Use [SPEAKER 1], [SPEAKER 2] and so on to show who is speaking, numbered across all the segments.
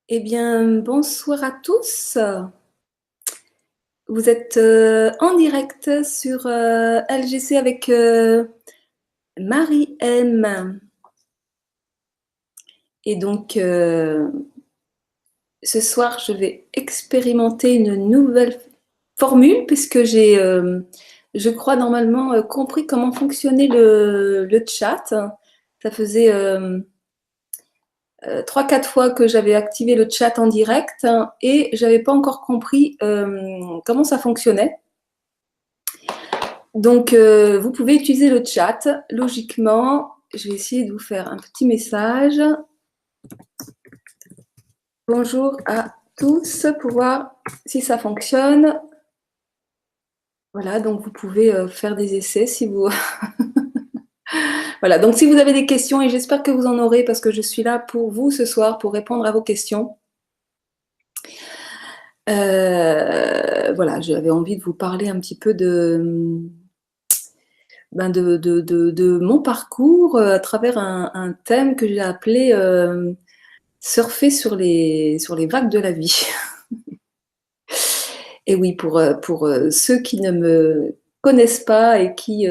[SPEAKER 1] Eh bien, bonsoir à tous. Vous êtes en direct sur LGC avec Marie-M. Et donc, ce soir, je vais expérimenter une nouvelle formule puisque j'ai, je crois, normalement compris comment fonctionnait le chat. Ça faisait 3-4 fois que j'avais activé le chat en direct et j'avais pas encore compris comment ça fonctionnait. Donc, vous pouvez utiliser le chat. Logiquement, je vais essayer de vous faire un petit message. Bonjour à tous, pour voir si ça fonctionne. Voilà, donc vous pouvez faire des essais si vous... Voilà, donc si vous avez des questions, et j'espère que vous en aurez parce que je suis là pour vous ce soir, pour répondre à vos questions. Voilà, j'avais envie de vous parler un petit peu de mon parcours à travers un thème que j'ai appelé surfer sur les vagues de la vie. Et oui, pour ceux qui ne me connaissent pas et qui...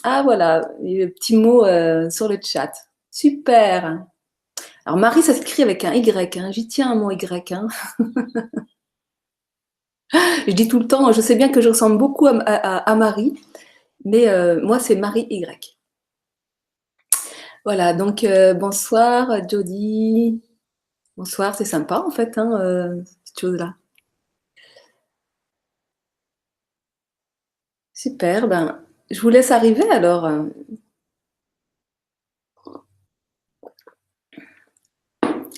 [SPEAKER 1] ah voilà, le petit mot sur le chat. Super. Alors Marie, ça s'écrit avec un Y, hein. J'y tiens à mon Y. Hein. Je dis tout le temps, je sais bien que je ressemble beaucoup à Marie, mais moi c'est Marie Y. Voilà, donc bonsoir Jody. Bonsoir, c'est sympa en fait, hein, cette chose-là. Super, ben, je vous laisse arriver alors.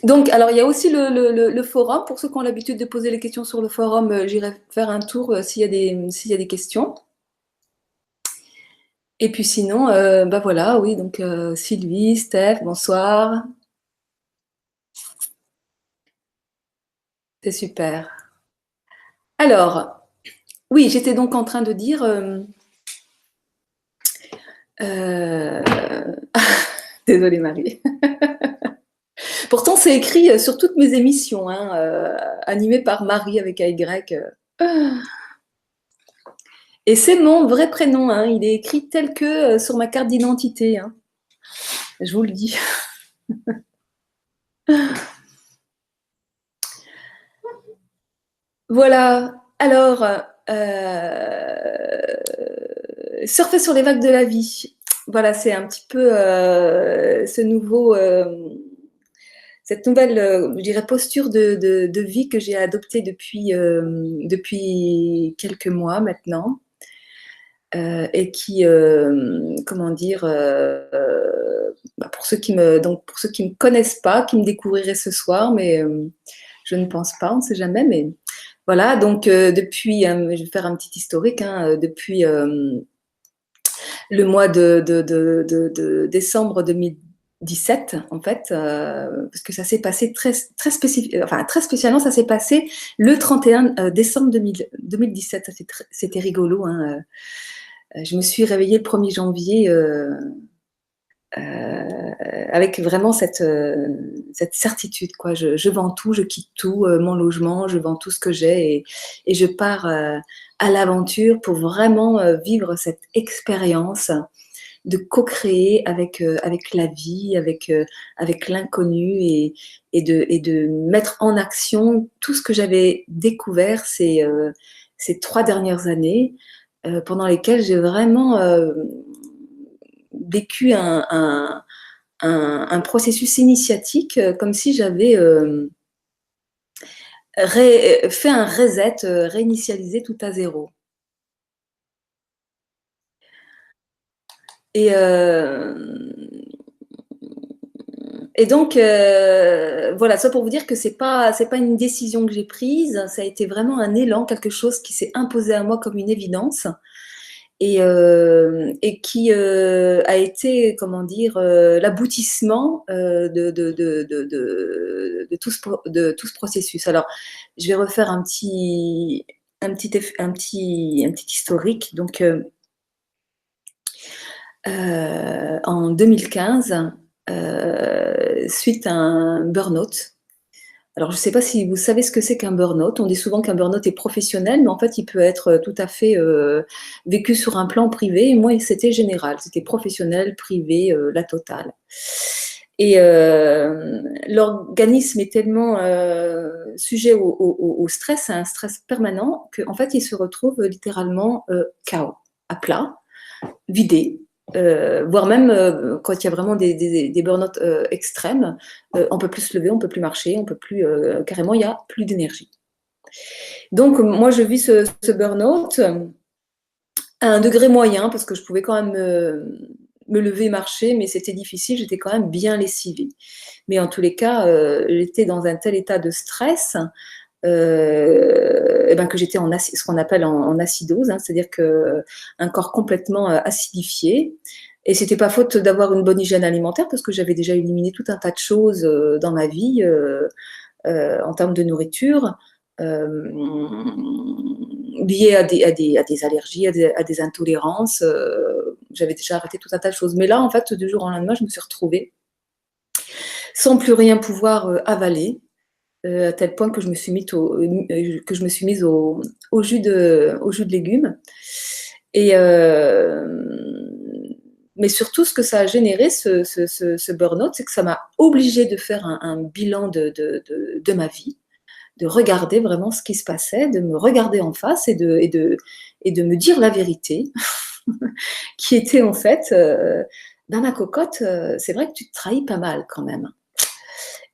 [SPEAKER 1] Donc, alors il y a aussi le forum. Pour ceux qui ont l'habitude de poser les questions sur le forum, j'irai faire un tour s'il y a des questions. Et puis sinon, bah voilà, oui, donc Sylvie, Steph, bonsoir. C'est super. Alors, oui, j'étais donc en train de dire... euh, Désolée Marie. Pourtant, c'est écrit sur toutes mes émissions, hein, animées par Marie avec AY. Et c'est mon vrai prénom, hein, il est écrit tel que sur ma carte d'identité. Hein, je vous le dis. Voilà. Alors, surfer sur les vagues de la vie. Voilà, c'est un petit peu cette nouvelle, je dirais, posture de vie que j'ai adoptée depuis quelques mois maintenant. Et qui, comment dire, bah, pour ceux qui me connaissent pas, qui me découvriraient ce soir, mais je ne pense pas, on ne sait jamais, mais voilà. Donc depuis, je vais faire un petit historique, hein, depuis le mois de décembre 2017, en fait, parce que ça s'est passé très enfin très spécialement, ça s'est passé le 31 décembre 2017. C'était rigolo, hein. Je me suis réveillée le 1er janvier avec vraiment cette certitude, quoi. Je vends tout, je quitte tout, mon logement, je vends tout ce que j'ai et je pars à l'aventure pour vraiment vivre cette expérience de co-créer avec la vie, avec l'inconnu et de mettre en action tout ce que j'avais découvert ces 3 dernières années, pendant lesquelles j'ai vraiment vécu un processus initiatique, comme si j'avais fait un reset, réinitialisé tout à zéro. Et, et donc, voilà, ça pour vous dire que c'est pas une décision que j'ai prise, ça a été vraiment un élan, quelque chose qui s'est imposé à moi comme une évidence et qui a été, comment dire, l'aboutissement de tout ce processus. Alors, je vais refaire un petit historique. Donc, en 2015, suite à un burn-out. Alors, je ne sais pas si vous savez ce que c'est qu'un burn-out. On dit souvent qu'un burn-out est professionnel, mais en fait, il peut être tout à fait vécu sur un plan privé. Et moi, c'était général, c'était professionnel, privé, la totale. Et l'organisme est tellement sujet au stress, à un stress permanent, qu'en fait, il se retrouve littéralement KO, à plat, vidé. Voire même quand il y a vraiment des burn-out extrêmes, on peut plus se lever, on peut plus marcher, on peut plus carrément, il n'y a plus d'énergie. Donc moi je vis ce burn-out à un degré moyen parce que je pouvais quand même me lever, marcher, mais c'était difficile, j'étais quand même bien lessivée. Mais en tous les cas, j'étais dans un tel état de stress et ben que j'étais en ce qu'on appelle en acidose, hein, c'est-à-dire qu'un corps complètement acidifié. Et c'était pas faute d'avoir une bonne hygiène alimentaire parce que j'avais déjà éliminé tout un tas de choses dans ma vie en termes de nourriture, liées à des allergies, à des intolérances. J'avais déjà arrêté tout un tas de choses. Mais là, en fait, du jour au lendemain, je me suis retrouvée sans plus rien pouvoir avaler, à tel point que je me suis mise au jus de légumes. Et mais surtout, ce que ça a généré, ce burn-out, c'est que ça m'a obligée de faire un bilan de ma vie, de regarder vraiment ce qui se passait, de me regarder en face et de me dire la vérité, qui était en fait, dans ma cocotte, c'est vrai que tu te trahis pas mal quand même.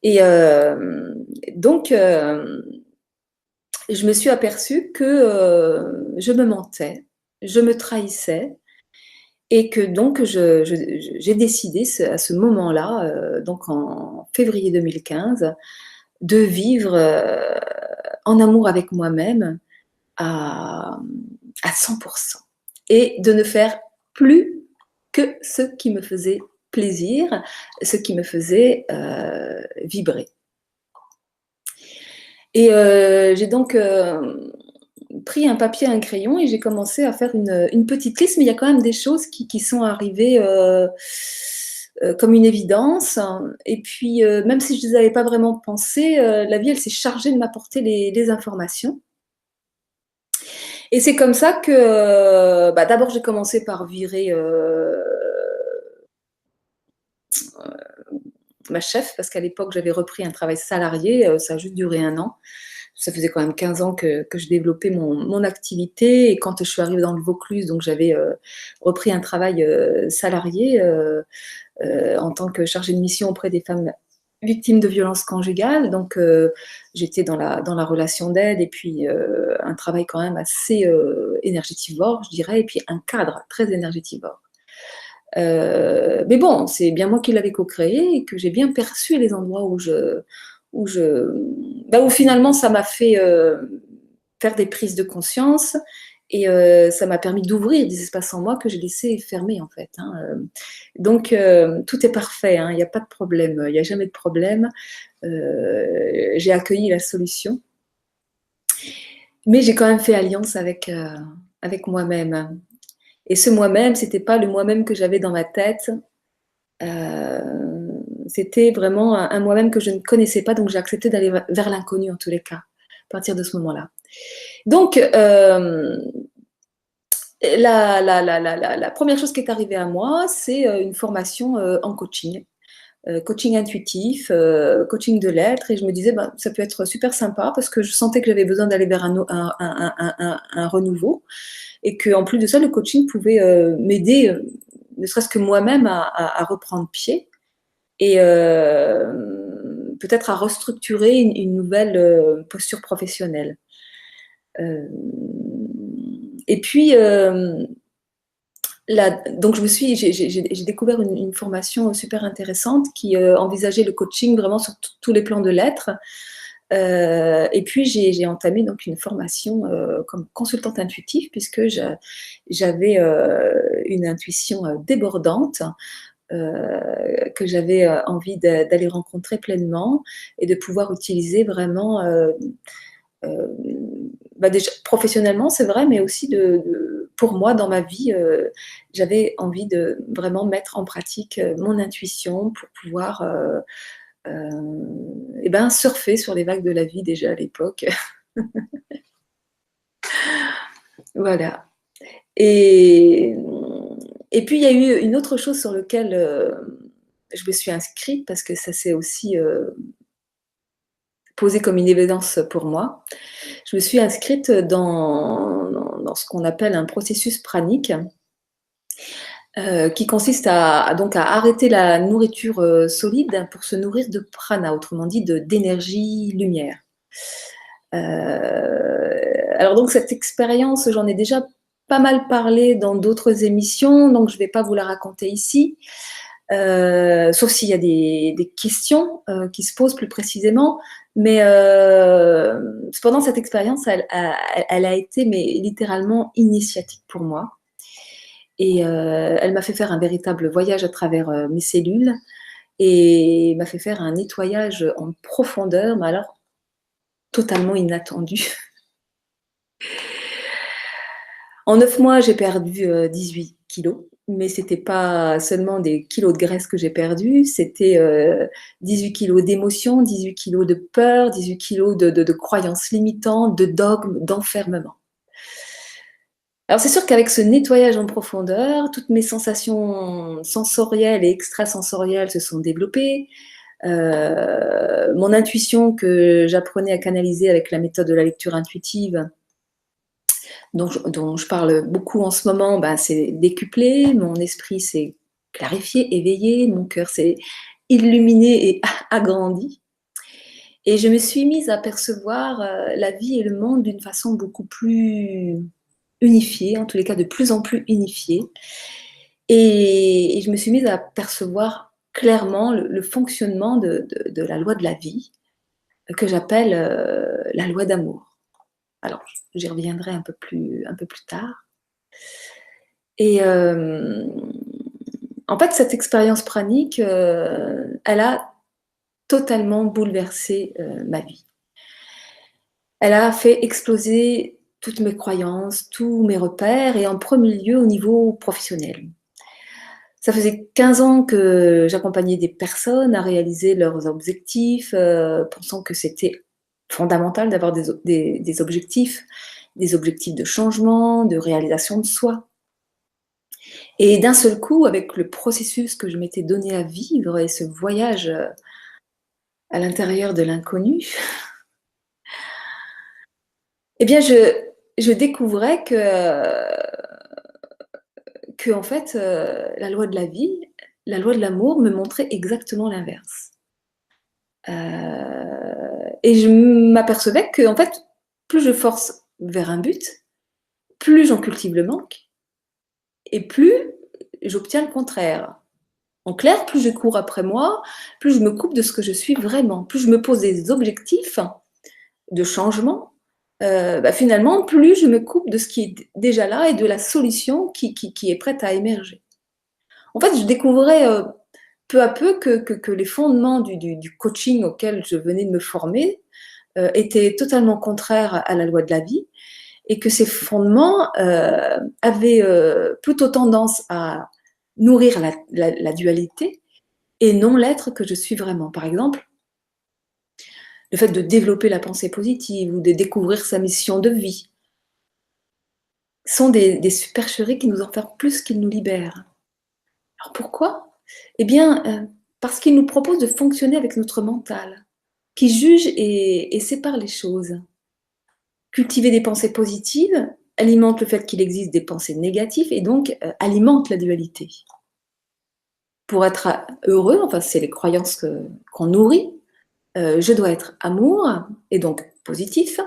[SPEAKER 1] Et donc, je me suis aperçue que je me mentais, je me trahissais et que donc j'ai décidé à ce moment-là, donc en février 2015, de vivre en amour avec moi-même à 100% et de ne faire plus que ce qui me faisait plaisir, ce qui me faisait vibrer. Et j'ai donc pris un papier, un crayon et j'ai commencé à faire une petite liste, mais il y a quand même des choses qui sont arrivées comme une évidence. Et puis, même si je ne les avais pas vraiment pensées, la vie, elle s'est chargée de m'apporter les informations. Et c'est comme ça que, d'abord, j'ai commencé par virer ma chef, parce qu'à l'époque, j'avais repris un travail salarié, ça a juste duré 1 an. Ça faisait quand même 15 ans que je développais mon activité. Et quand je suis arrivée dans le Vaucluse, donc j'avais repris un travail salarié en tant que chargée de mission auprès des femmes victimes de violences conjugales. Donc j'étais dans la relation d'aide et puis un travail quand même assez énergétivore, je dirais, et puis un cadre très énergétivore. Mais bon, c'est bien moi qui l'avais co-créé et que j'ai bien perçu les endroits où finalement ça m'a fait faire des prises de conscience et ça m'a permis d'ouvrir des espaces en moi que j'ai laissés fermés en fait. Hein. Donc tout est parfait, hein, il n'y a pas de problème, il n'y a jamais de problème. J'ai accueilli la solution, mais j'ai quand même fait alliance avec moi-même. Et ce moi-même, c'était pas le moi-même que j'avais dans ma tête. C'était vraiment un moi-même que je ne connaissais pas, donc j'ai accepté d'aller vers l'inconnu en tous les cas, à partir de ce moment-là. Donc, la première chose qui est arrivée à moi, c'est une formation en coaching. Coaching intuitif, coaching de l'être, et je me disais, ça peut être super sympa parce que je sentais que j'avais besoin d'aller vers un renouveau et qu'en plus de ça, le coaching pouvait m'aider, ne serait-ce que moi-même, à reprendre pied et peut-être à restructurer une nouvelle posture professionnelle. Et puis, donc j'ai découvert une formation super intéressante qui envisageait le coaching vraiment sur tous les plans de l'être. Et puis j'ai entamé donc une formation comme consultante intuitive puisque j'avais une intuition débordante que j'avais envie d'aller rencontrer pleinement et de pouvoir utiliser vraiment déjà professionnellement, c'est vrai, mais aussi pour moi, dans ma vie, j'avais envie de vraiment mettre en pratique mon intuition pour pouvoir et ben, surfer sur les vagues de la vie déjà à l'époque. Voilà. Et, et puis il y a eu une autre chose sur laquelle je me suis inscrite parce que ça s'est aussi posé comme une évidence pour moi. Je me suis inscrite dans ce qu'on appelle un processus pranique qui consiste donc à arrêter la nourriture solide pour se nourrir de prana, autrement dit d'énergie lumière. Alors donc cette expérience, j'en ai déjà pas mal parlé dans d'autres émissions, donc je ne vais pas vous la raconter ici, sauf s'il y a des questions qui se posent plus précisément. Mais cependant, cette expérience, elle a été mais littéralement initiatique pour moi. Et elle m'a fait faire un véritable voyage à travers mes cellules et m'a fait faire un nettoyage en profondeur, mais alors totalement inattendu. En 9 mois, j'ai perdu 18 kilos, mais c'était pas seulement des kilos de graisse que j'ai perdu, c'était 18 kilos d'émotions, 18 kilos de peur, 18 kilos de croyances limitantes, de dogmes, d'enfermement. Alors c'est sûr qu'avec ce nettoyage en profondeur, toutes mes sensations sensorielles et extrasensorielles se sont développées. Mon intuition que j'apprenais à canaliser avec la méthode de la lecture intuitive, dont je parle beaucoup en ce moment, ben, c'est décuplé, mon esprit s'est clarifié, éveillé, mon cœur s'est illuminé et agrandi. Et je me suis mise à percevoir la vie et le monde d'une façon beaucoup plus unifiée, en tous les cas de plus en plus unifiée. Et je me suis mise à percevoir clairement le fonctionnement de la loi de la vie, que j'appelle la loi d'amour. Alors, j'y reviendrai un peu plus tard. Et en fait, cette expérience pranique, elle a totalement bouleversé ma vie. Elle a fait exploser toutes mes croyances, tous mes repères, et en premier lieu au niveau professionnel. Ça faisait 15 ans que j'accompagnais des personnes à réaliser leurs objectifs, pensant que c'était fondamental d'avoir des objectifs de changement, de réalisation de soi. Et d'un seul coup, avec le processus que je m'étais donné à vivre et ce voyage à l'intérieur de l'inconnu, eh bien, je découvrais que en fait, la loi de la vie, la loi de l'amour me montrait exactement l'inverse. Et je m'apercevais que, en fait, plus je force vers un but, plus j'en cultive le manque, et plus j'obtiens le contraire. En clair, plus je cours après moi, plus je me coupe de ce que je suis vraiment, plus je me pose des objectifs de changement, finalement, plus je me coupe de ce qui est déjà là et de la solution qui est prête à émerger. En fait, je découvrais peu à peu que les fondements du coaching auquel je venais de me former étaient totalement contraires à la loi de la vie et que ces fondements avaient plutôt tendance à nourrir la dualité et non l'être que je suis vraiment. Par exemple, le fait de développer la pensée positive ou de découvrir sa mission de vie sont des supercheries qui nous enferment plus qu'ils nous libèrent. Alors pourquoi ? Eh bien, parce qu'ils nous proposent de fonctionner avec notre mental, qui juge et sépare les choses. Cultiver des pensées positives alimente le fait qu'il existe des pensées négatives et donc alimente la dualité. Pour être heureux, enfin c'est les croyances qu'on nourrit, je dois être amour et donc positif,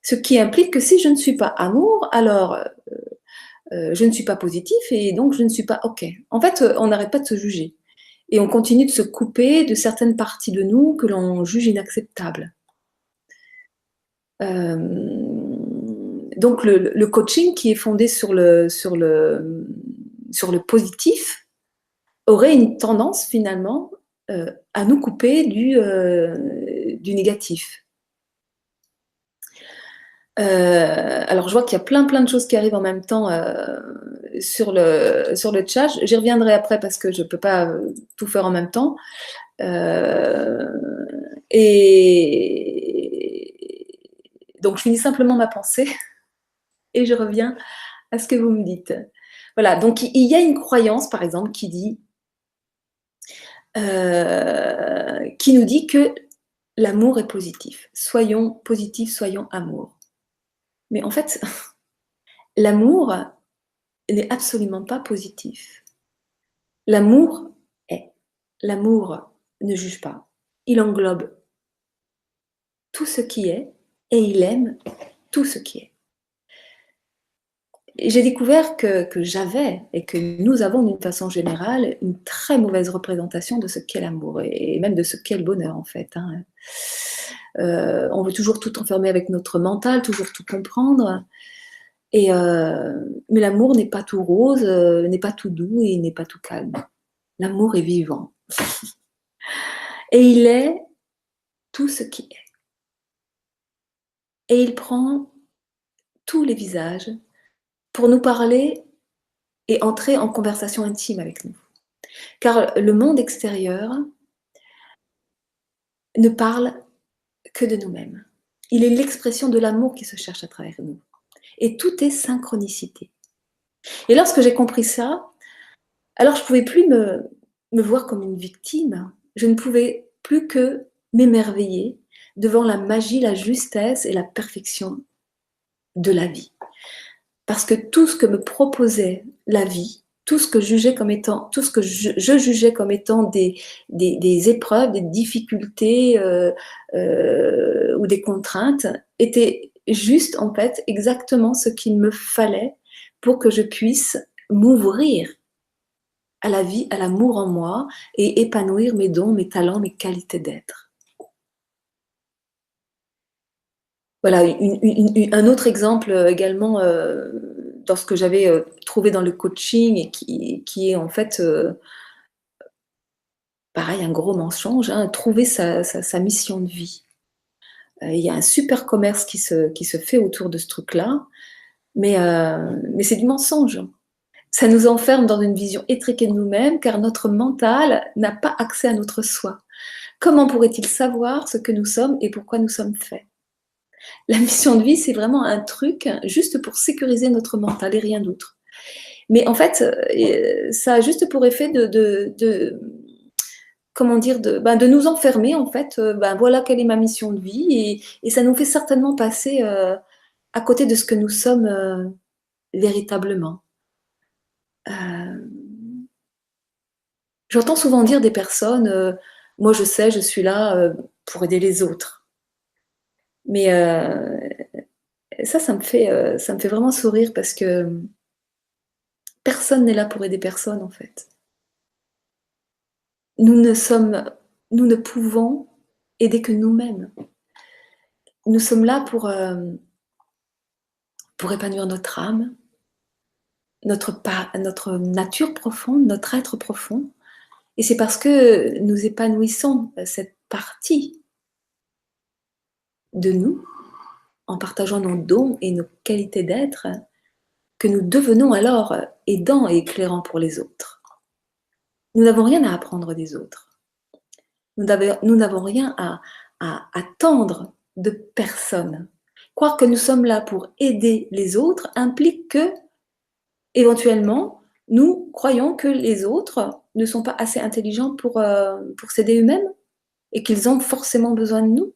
[SPEAKER 1] ce qui implique que si je ne suis pas amour, alors je ne suis pas positif et donc je ne suis pas OK. En fait, on n'arrête pas de se juger et on continue de se couper de certaines parties de nous que l'on juge inacceptables. Donc le coaching qui est fondé sur le positif aurait une tendance finalement à nous couper du négatif. Alors je vois qu'il y a plein de choses qui arrivent en même temps, sur le chat. J'y reviendrai après parce que je peux pas, tout faire en même temps. Et donc je finis simplement ma pensée et je reviens à ce que vous me dites. Voilà, donc il y a une croyance, par exemple, qui nous dit que l'amour est positif. Soyons positifs, soyons amour. Mais en fait, l'amour n'est absolument pas positif. L'amour est. L'amour ne juge pas. Il englobe tout ce qui est et il aime tout ce qui est. Et j'ai découvert que j'avais et que nous avons d'une façon générale une très mauvaise représentation de ce qu'est l'amour et même de ce qu'est le bonheur en fait. Hein. On veut toujours tout enfermer avec notre mental, toujours tout comprendre. Mais l'amour n'est pas tout rose, n'est pas tout doux et n'est pas tout calme. L'amour est vivant. Et il est tout ce qui est. Et il prend tous les visages pour nous parler et entrer en conversation intime avec nous. Car le monde extérieur ne parle que de nous-mêmes. Il est l'expression de l'amour qui se cherche à travers nous. Et tout est synchronicité. Et lorsque j'ai compris ça, alors je ne pouvais plus me voir comme une victime. Je ne pouvais plus que m'émerveiller devant la magie, la justesse et la perfection de la vie. Parce que tout ce que me proposait la vie, tout ce que je jugeais comme étant des épreuves, des difficultés ou des contraintes, était juste en fait exactement ce qu'il me fallait pour que je puisse m'ouvrir à la vie, à l'amour en moi et épanouir mes dons, mes talents, mes qualités d'être. Voilà, un autre exemple également dans ce que j'avais trouvé dans le coaching et qui est en fait, pareil, un gros mensonge, hein, trouver sa mission de vie. Il y a un super commerce qui se fait autour de ce truc-là, mais c'est du mensonge. Ça nous enferme dans une vision étriquée de nous-mêmes car notre mental n'a pas accès à notre soi. Comment pourrait-il savoir ce que nous sommes et pourquoi nous sommes faits? La mission de vie, c'est vraiment un truc juste pour sécuriser notre mental et rien d'autre. Mais en fait, ça a juste pour effet comment dire, de nous enfermer en fait. Voilà quelle est ma mission de vie et ça nous fait certainement passer à côté de ce que nous sommes véritablement. J'entends souvent dire des personnes, moi je sais, je suis là pour aider les autres. Mais ça me fait vraiment sourire parce que personne n'est là pour aider personne en fait. Nous ne pouvons aider que nous-mêmes. Nous sommes là pour épanouir notre âme, notre nature profonde, notre être profond. Et c'est parce que nous épanouissons cette partie de nous, en partageant nos dons et nos qualités d'être, que nous devenons alors aidants et éclairants pour les autres. Nous n'avons rien à apprendre des autres. Nous n'avons rien à attendre de personne. Croire que nous sommes là pour aider les autres implique que, éventuellement, nous croyons que les autres ne sont pas assez intelligents pour s'aider eux-mêmes et qu'ils ont forcément besoin de nous.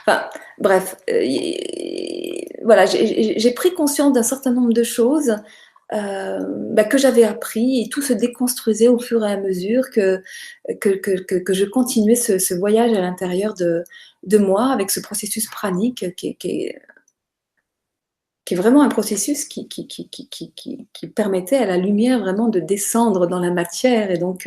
[SPEAKER 1] Enfin, bref, voilà, j'ai pris conscience d'un certain nombre de choses que j'avais appris et tout se déconstruisait au fur et à mesure que je continuais ce voyage à l'intérieur de moi avec ce processus pranique qui est vraiment un processus qui permettait à la lumière vraiment de descendre dans la matière. Et donc,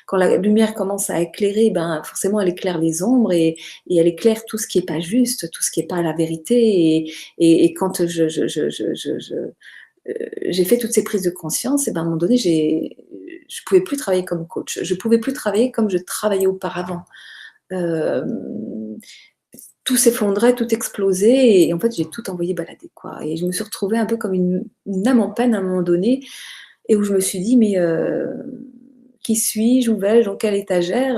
[SPEAKER 1] quand la lumière commence à éclairer, forcément, elle éclaire les ombres et elle éclaire tout ce qui n'est pas juste, tout ce qui n'est pas la vérité. Et quand j'ai fait toutes ces prises de conscience, et à un moment donné, je ne pouvais plus travailler comme coach. Je ne pouvais plus travailler comme je travaillais auparavant. tout s'effondrait, tout explosait et en fait, j'ai tout envoyé balader, quoi et je me suis retrouvée un peu comme une âme en peine à un moment donné et où je me suis dit: «Mais qui suis-je? Où vais-je? Dans quelle étagère?»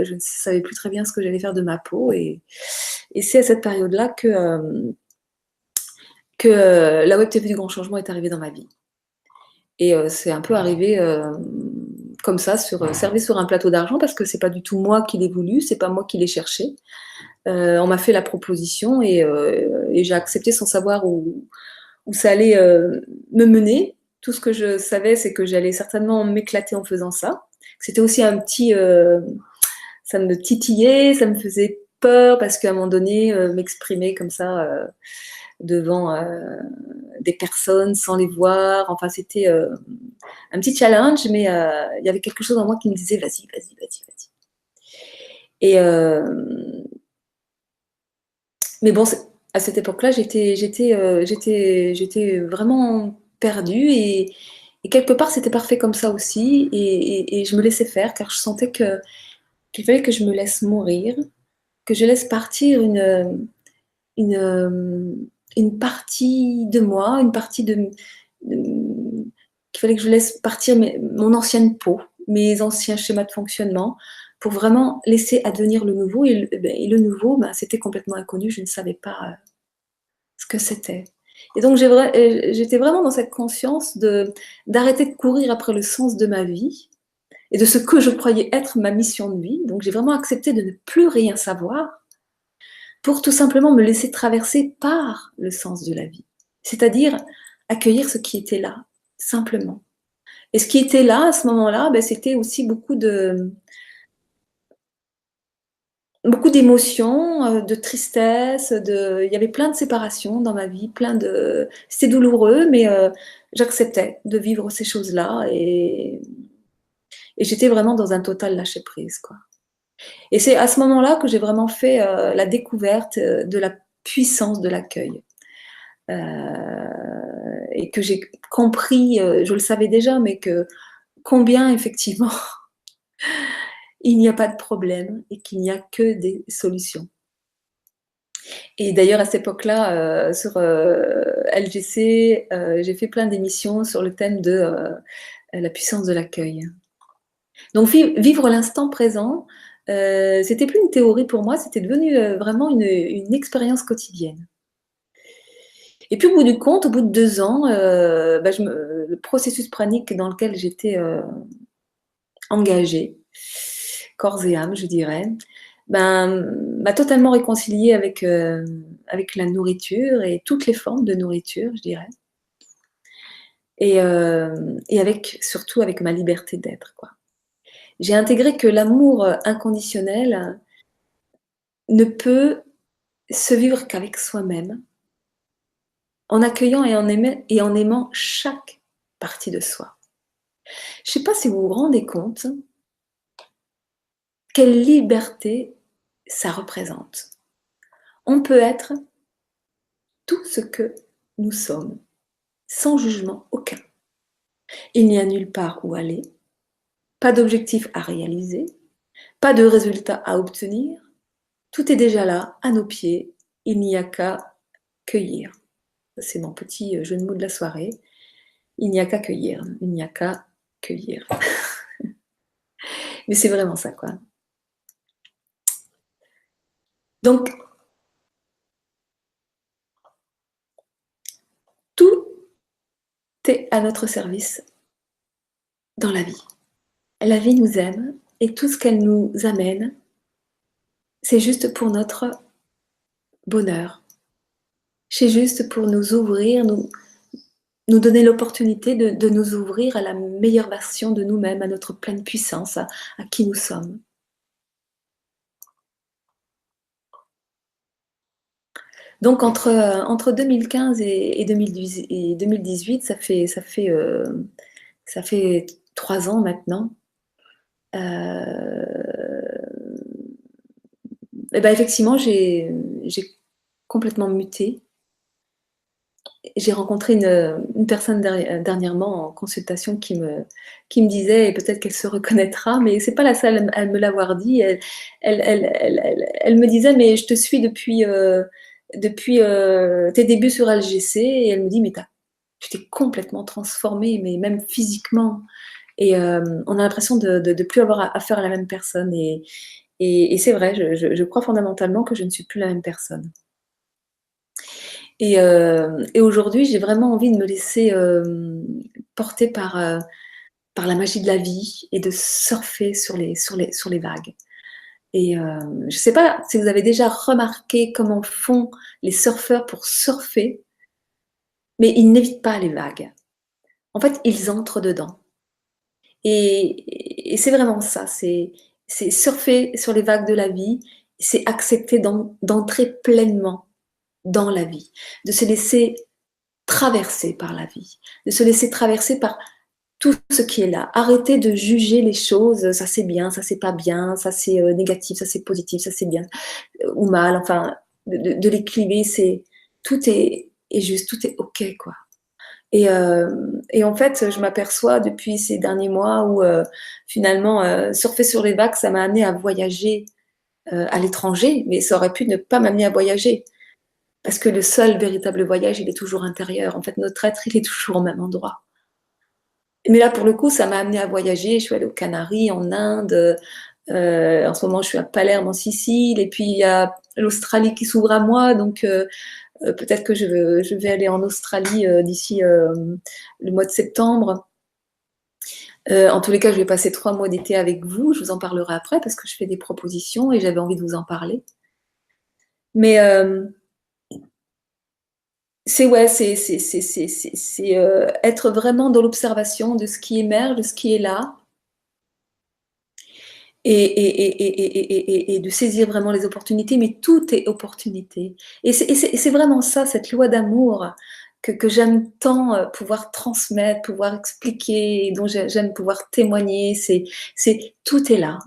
[SPEAKER 1] Je ne savais plus très bien ce que j'allais faire de ma peau et c'est à cette période-là que la Web TV du Grand Changement est arrivée dans ma vie et c'est un peu arrivé, comme ça servi sur un plateau d'argent parce que c'est pas du tout moi qui l'ai voulu, c'est pas moi qui l'ai cherché. On m'a fait la proposition et j'ai accepté sans savoir où ça allait me mener. Tout ce que je savais, c'est que j'allais certainement m'éclater en faisant ça. C'était aussi un petit, ça me titillait, ça me faisait peur parce qu'à un moment donné, m'exprimer comme ça devant des personnes sans les voir. Enfin, c'était un petit challenge, mais il y avait quelque chose en moi qui me disait vas-y, vas-y, vas-y, vas-y. Et mais bon, à cette époque-là, j'étais vraiment perdue et quelque part, c'était parfait comme ça aussi et je me laissais faire car je sentais qu'il fallait que je me laisse mourir, que je laisse partir une partie de moi, une partie qu'il fallait que je laisse partir mon ancienne peau, mes anciens schémas de fonctionnement, pour vraiment laisser advenir le nouveau. Et le nouveau, ben, c'était complètement inconnu, je ne savais pas ce que c'était. Et donc j'étais vraiment dans cette conscience d'arrêter de courir après le sens de ma vie et de ce que je croyais être ma mission de vie. Donc j'ai vraiment accepté de ne plus rien savoir pour tout simplement me laisser traverser par le sens de la vie. C'est-à-dire accueillir ce qui était là, simplement. Et ce qui était là, à ce moment-là, ben, c'était aussi beaucoup d'émotions, de tristesse, il y avait plein de séparations dans ma vie, c'était douloureux, mais j'acceptais de vivre ces choses-là et j'étais vraiment dans un total lâcher-prise, quoi. Et c'est à ce moment-là que j'ai vraiment fait, la découverte, de la puissance de l'accueil. Et que j'ai compris, je le savais déjà, mais que combien effectivement il n'y a pas de problème et qu'il n'y a que des solutions. Et d'ailleurs à cette époque-là, sur, LGC, j'ai fait plein d'émissions sur le thème de, la puissance de l'accueil. Donc vivre l'instant présent, c'était plus une théorie pour moi, c'était devenu, vraiment une expérience quotidienne. Et puis au bout du compte, au bout de 2 ans, bah, le processus pranique dans lequel j'étais, engagée, corps et âme, je dirais, ben, m'a totalement réconciliée avec la nourriture et toutes les formes de nourriture, je dirais. Et avec surtout avec ma liberté d'être, quoi. J'ai intégré que l'amour, inconditionnel ne peut se vivre qu'avec soi-même, en accueillant et en aimant chaque partie de soi. Je sais pas si vous vous rendez compte quelle liberté ça représente. On peut être tout ce que nous sommes, sans jugement aucun. Il n'y a nulle part où aller, pas d'objectif à réaliser, pas de résultat à obtenir. Tout est déjà là, à nos pieds. Il n'y a qu'à cueillir. C'est mon petit jeu de mots de la soirée. Il n'y a qu'à cueillir. Il n'y a qu'à cueillir. Mais c'est vraiment ça, quoi. Donc, tout est à notre service dans la vie. La vie nous aime et tout ce qu'elle nous amène, c'est juste pour notre bonheur. C'est juste pour nous ouvrir, nous donner l'opportunité de nous ouvrir à la meilleure version de nous-mêmes, à notre pleine puissance, à qui nous sommes. Donc entre 2015 et 2018, ça fait 3 ans maintenant. Et ben effectivement, j'ai complètement muté j'ai rencontré une personne dernièrement en consultation qui me disait, et peut-être qu'elle se reconnaîtra, mais c'est pas la seule à me l'avoir dit. Elle me disait, mais je te suis depuis tes débuts sur LGC, et elle me dit, mais tu t'es complètement transformée, mais même physiquement. Et on a l'impression de plus avoir affaire à la même personne. Et c'est vrai, je crois fondamentalement que je ne suis plus la même personne. Et aujourd'hui, j'ai vraiment envie de me laisser porter par la magie de la vie et de surfer sur les vagues. Et je ne sais pas si vous avez déjà remarqué comment font les surfeurs pour surfer, mais ils n'évitent pas les vagues. En fait, ils entrent dedans. Et c'est vraiment ça, c'est surfer sur les vagues de la vie, c'est accepter d'entrer pleinement dans la vie, de se laisser traverser par la vie, de se laisser traverser par tout ce qui est là. Arrêter de juger les choses, ça c'est bien, ça c'est pas bien, ça c'est négatif, ça c'est positif, ça c'est bien ou mal, enfin, de les cliver, tout est juste, tout est ok, quoi. Et en fait, je m'aperçois depuis ces derniers mois où finalement, surfer sur les vagues, ça m'a amené à voyager à l'étranger, mais ça aurait pu ne pas m'amener à voyager. Parce que le seul véritable voyage, il est toujours intérieur. En fait, notre être, il est toujours au même endroit. Mais là, pour le coup, ça m'a amené à voyager. Je suis allée aux Canaries, en Inde. En ce moment, je suis à Palerme, en Sicile. Et puis, il y a l'Australie qui s'ouvre à moi. Donc, peut-être que je vais aller en Australie d'ici le mois de septembre. En tous les cas, je vais passer 3 mois d'été avec vous. Je vous en parlerai après parce que je fais des propositions et j'avais envie de vous en parler. Mais c'est ouais, c'est être vraiment dans l'observation de ce qui émerge, de ce qui est là, et de saisir vraiment les opportunités, mais tout est opportunité. Et c'est vraiment ça, cette loi d'amour que j'aime tant pouvoir transmettre, pouvoir expliquer, dont j'aime pouvoir témoigner. Tout est là,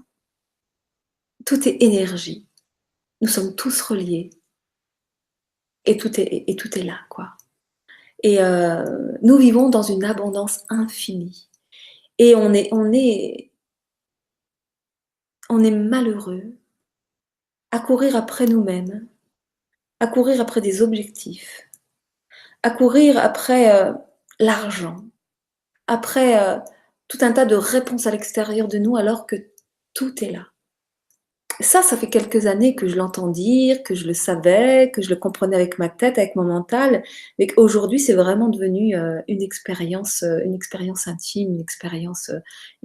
[SPEAKER 1] tout est énergie. Nous sommes tous reliés et tout est là, quoi. Et nous vivons dans une abondance infinie. Et on est malheureux à courir après nous-mêmes, à courir après des objectifs, à courir après l'argent, après tout un tas de réponses à l'extérieur de nous alors que tout est là. Ça fait quelques années que je l'entends dire, que je le savais, que je le comprenais avec ma tête, avec mon mental, mais qu'aujourd'hui c'est vraiment devenu une expérience intime, une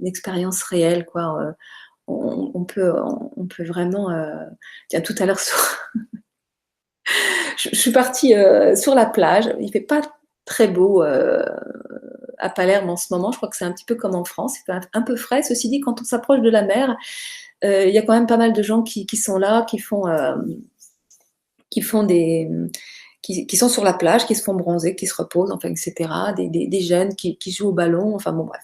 [SPEAKER 1] expérience réelle, quoi. On peut vraiment. Tiens, tout à l'heure, je suis partie sur la plage. Il fait pas très beau à Palerme en ce moment. Je crois que c'est un petit peu comme en France. Il fait un peu frais. Ceci dit, quand on s'approche de la mer, il y a quand même pas mal de gens qui sont là, qui font qui sont sur la plage, qui se font bronzer, qui se reposent, enfin, etc. Des jeunes qui jouent au ballon. Enfin bon, bref.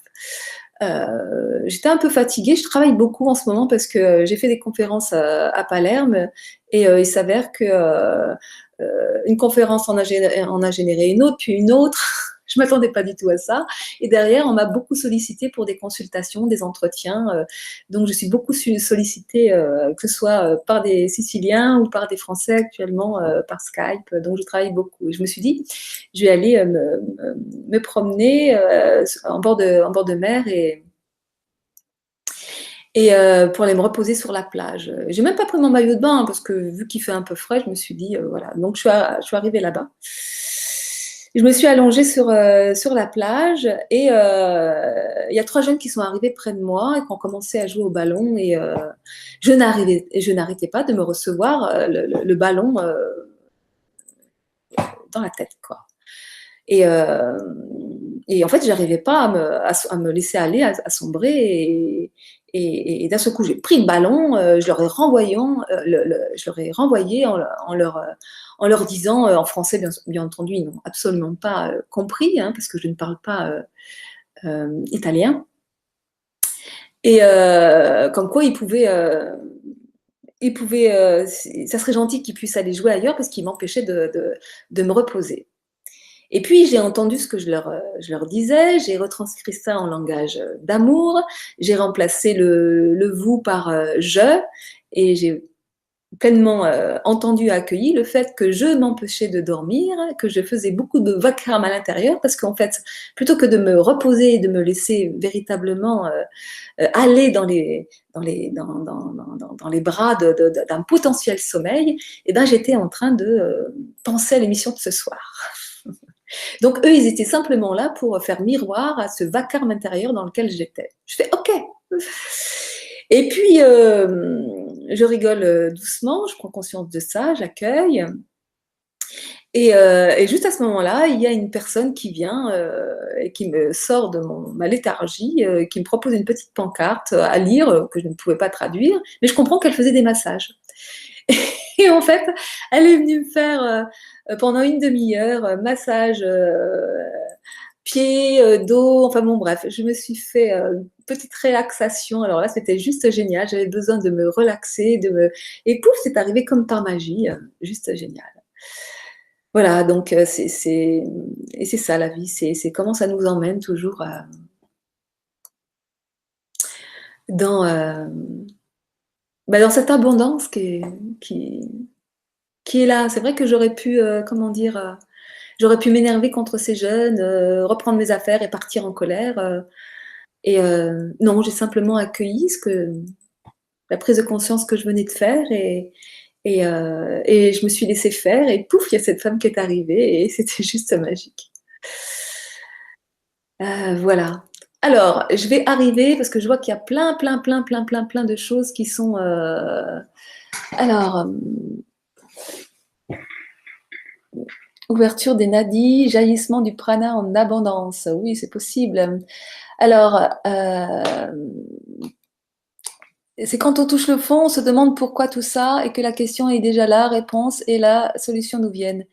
[SPEAKER 1] J'étais un peu fatiguée. Je travaille beaucoup en ce moment parce que j'ai fait des conférences à Palerme et il s'avère que une conférence en a généré une autre, puis une autre. Je ne m'attendais pas du tout à ça. Et derrière, on m'a beaucoup sollicité pour des consultations, des entretiens. Donc, je suis beaucoup sollicitée, que ce soit par des Siciliens ou par des Français actuellement, par Skype. Donc, je travaille beaucoup. Et je me suis dit, je vais aller me promener en bord de mer et pour aller me reposer sur la plage. J'ai même pas pris mon maillot de bain hein, parce que vu qu'il fait un peu frais, je me suis dit voilà. Donc je suis arrivée là-bas. Je me suis allongée sur la plage et il y a 3 jeunes qui sont arrivés près de moi et qui ont commencé à jouer au ballon et je n'arrêtais pas de me recevoir le ballon dans la tête, quoi. Et, en fait, j'arrivais pas à me laisser aller, à sombrer. Et d'un seul coup, j'ai pris le ballon, je leur ai renvoyé, en leur disant, en français, bien entendu, ils n'ont absolument pas compris, hein, parce que je ne parle pas italien. Et comme quoi, ça serait gentil qu'ils puissent aller jouer ailleurs parce qu'ils m'empêchaient de me reposer. Et puis j'ai entendu ce que je leur disais, j'ai retranscrit ça en langage d'amour, j'ai remplacé le vous par je, et j'ai pleinement entendu et accueilli le fait que je m'empêchais de dormir, que je faisais beaucoup de vacarme à l'intérieur, parce qu'en fait, plutôt que de me reposer et de me laisser véritablement aller dans les bras d'un potentiel sommeil, et ben, j'étais en train de penser à l'émission de ce soir. Donc eux, ils étaient simplement là pour faire miroir à ce vacarme intérieur dans lequel j'étais. Je fais OK. Et puis, je rigole doucement, je prends conscience de ça, j'accueille. Et juste à ce moment-là, il y a une personne qui vient et qui me sort de ma léthargie, qui me propose une petite pancarte à lire, que je ne pouvais pas traduire, mais je comprends qu'elle faisait des massages. Et en fait, elle est venue me faire pendant une demi-heure massage pieds, dos, enfin bon bref, je me suis fait une petite relaxation. Alors là, c'était juste génial. J'avais besoin de me relaxer, et pouf, c'est arrivé comme par magie, juste génial. Voilà, donc et c'est ça la vie, c'est comment ça nous emmène toujours dans, dans cette abondance qui, qui est là. C'est vrai que j'aurais pu, comment dire, j'aurais pu m'énerver contre ces jeunes, reprendre mes affaires et partir en colère. Non, j'ai simplement accueilli la prise de conscience que je venais de faire, et je me suis laissée faire, et pouf, il y a cette femme qui est arrivée et c'était juste magique. Voilà. Alors, je vais arriver parce que je vois qu'il y a plein de choses qui sont. Alors, ouverture des nadis, jaillissement du prana en abondance. Oui, c'est possible. Alors, c'est quand on touche le fond, on se demande pourquoi tout ça et que la question est déjà là, réponse et la solution nous viennent.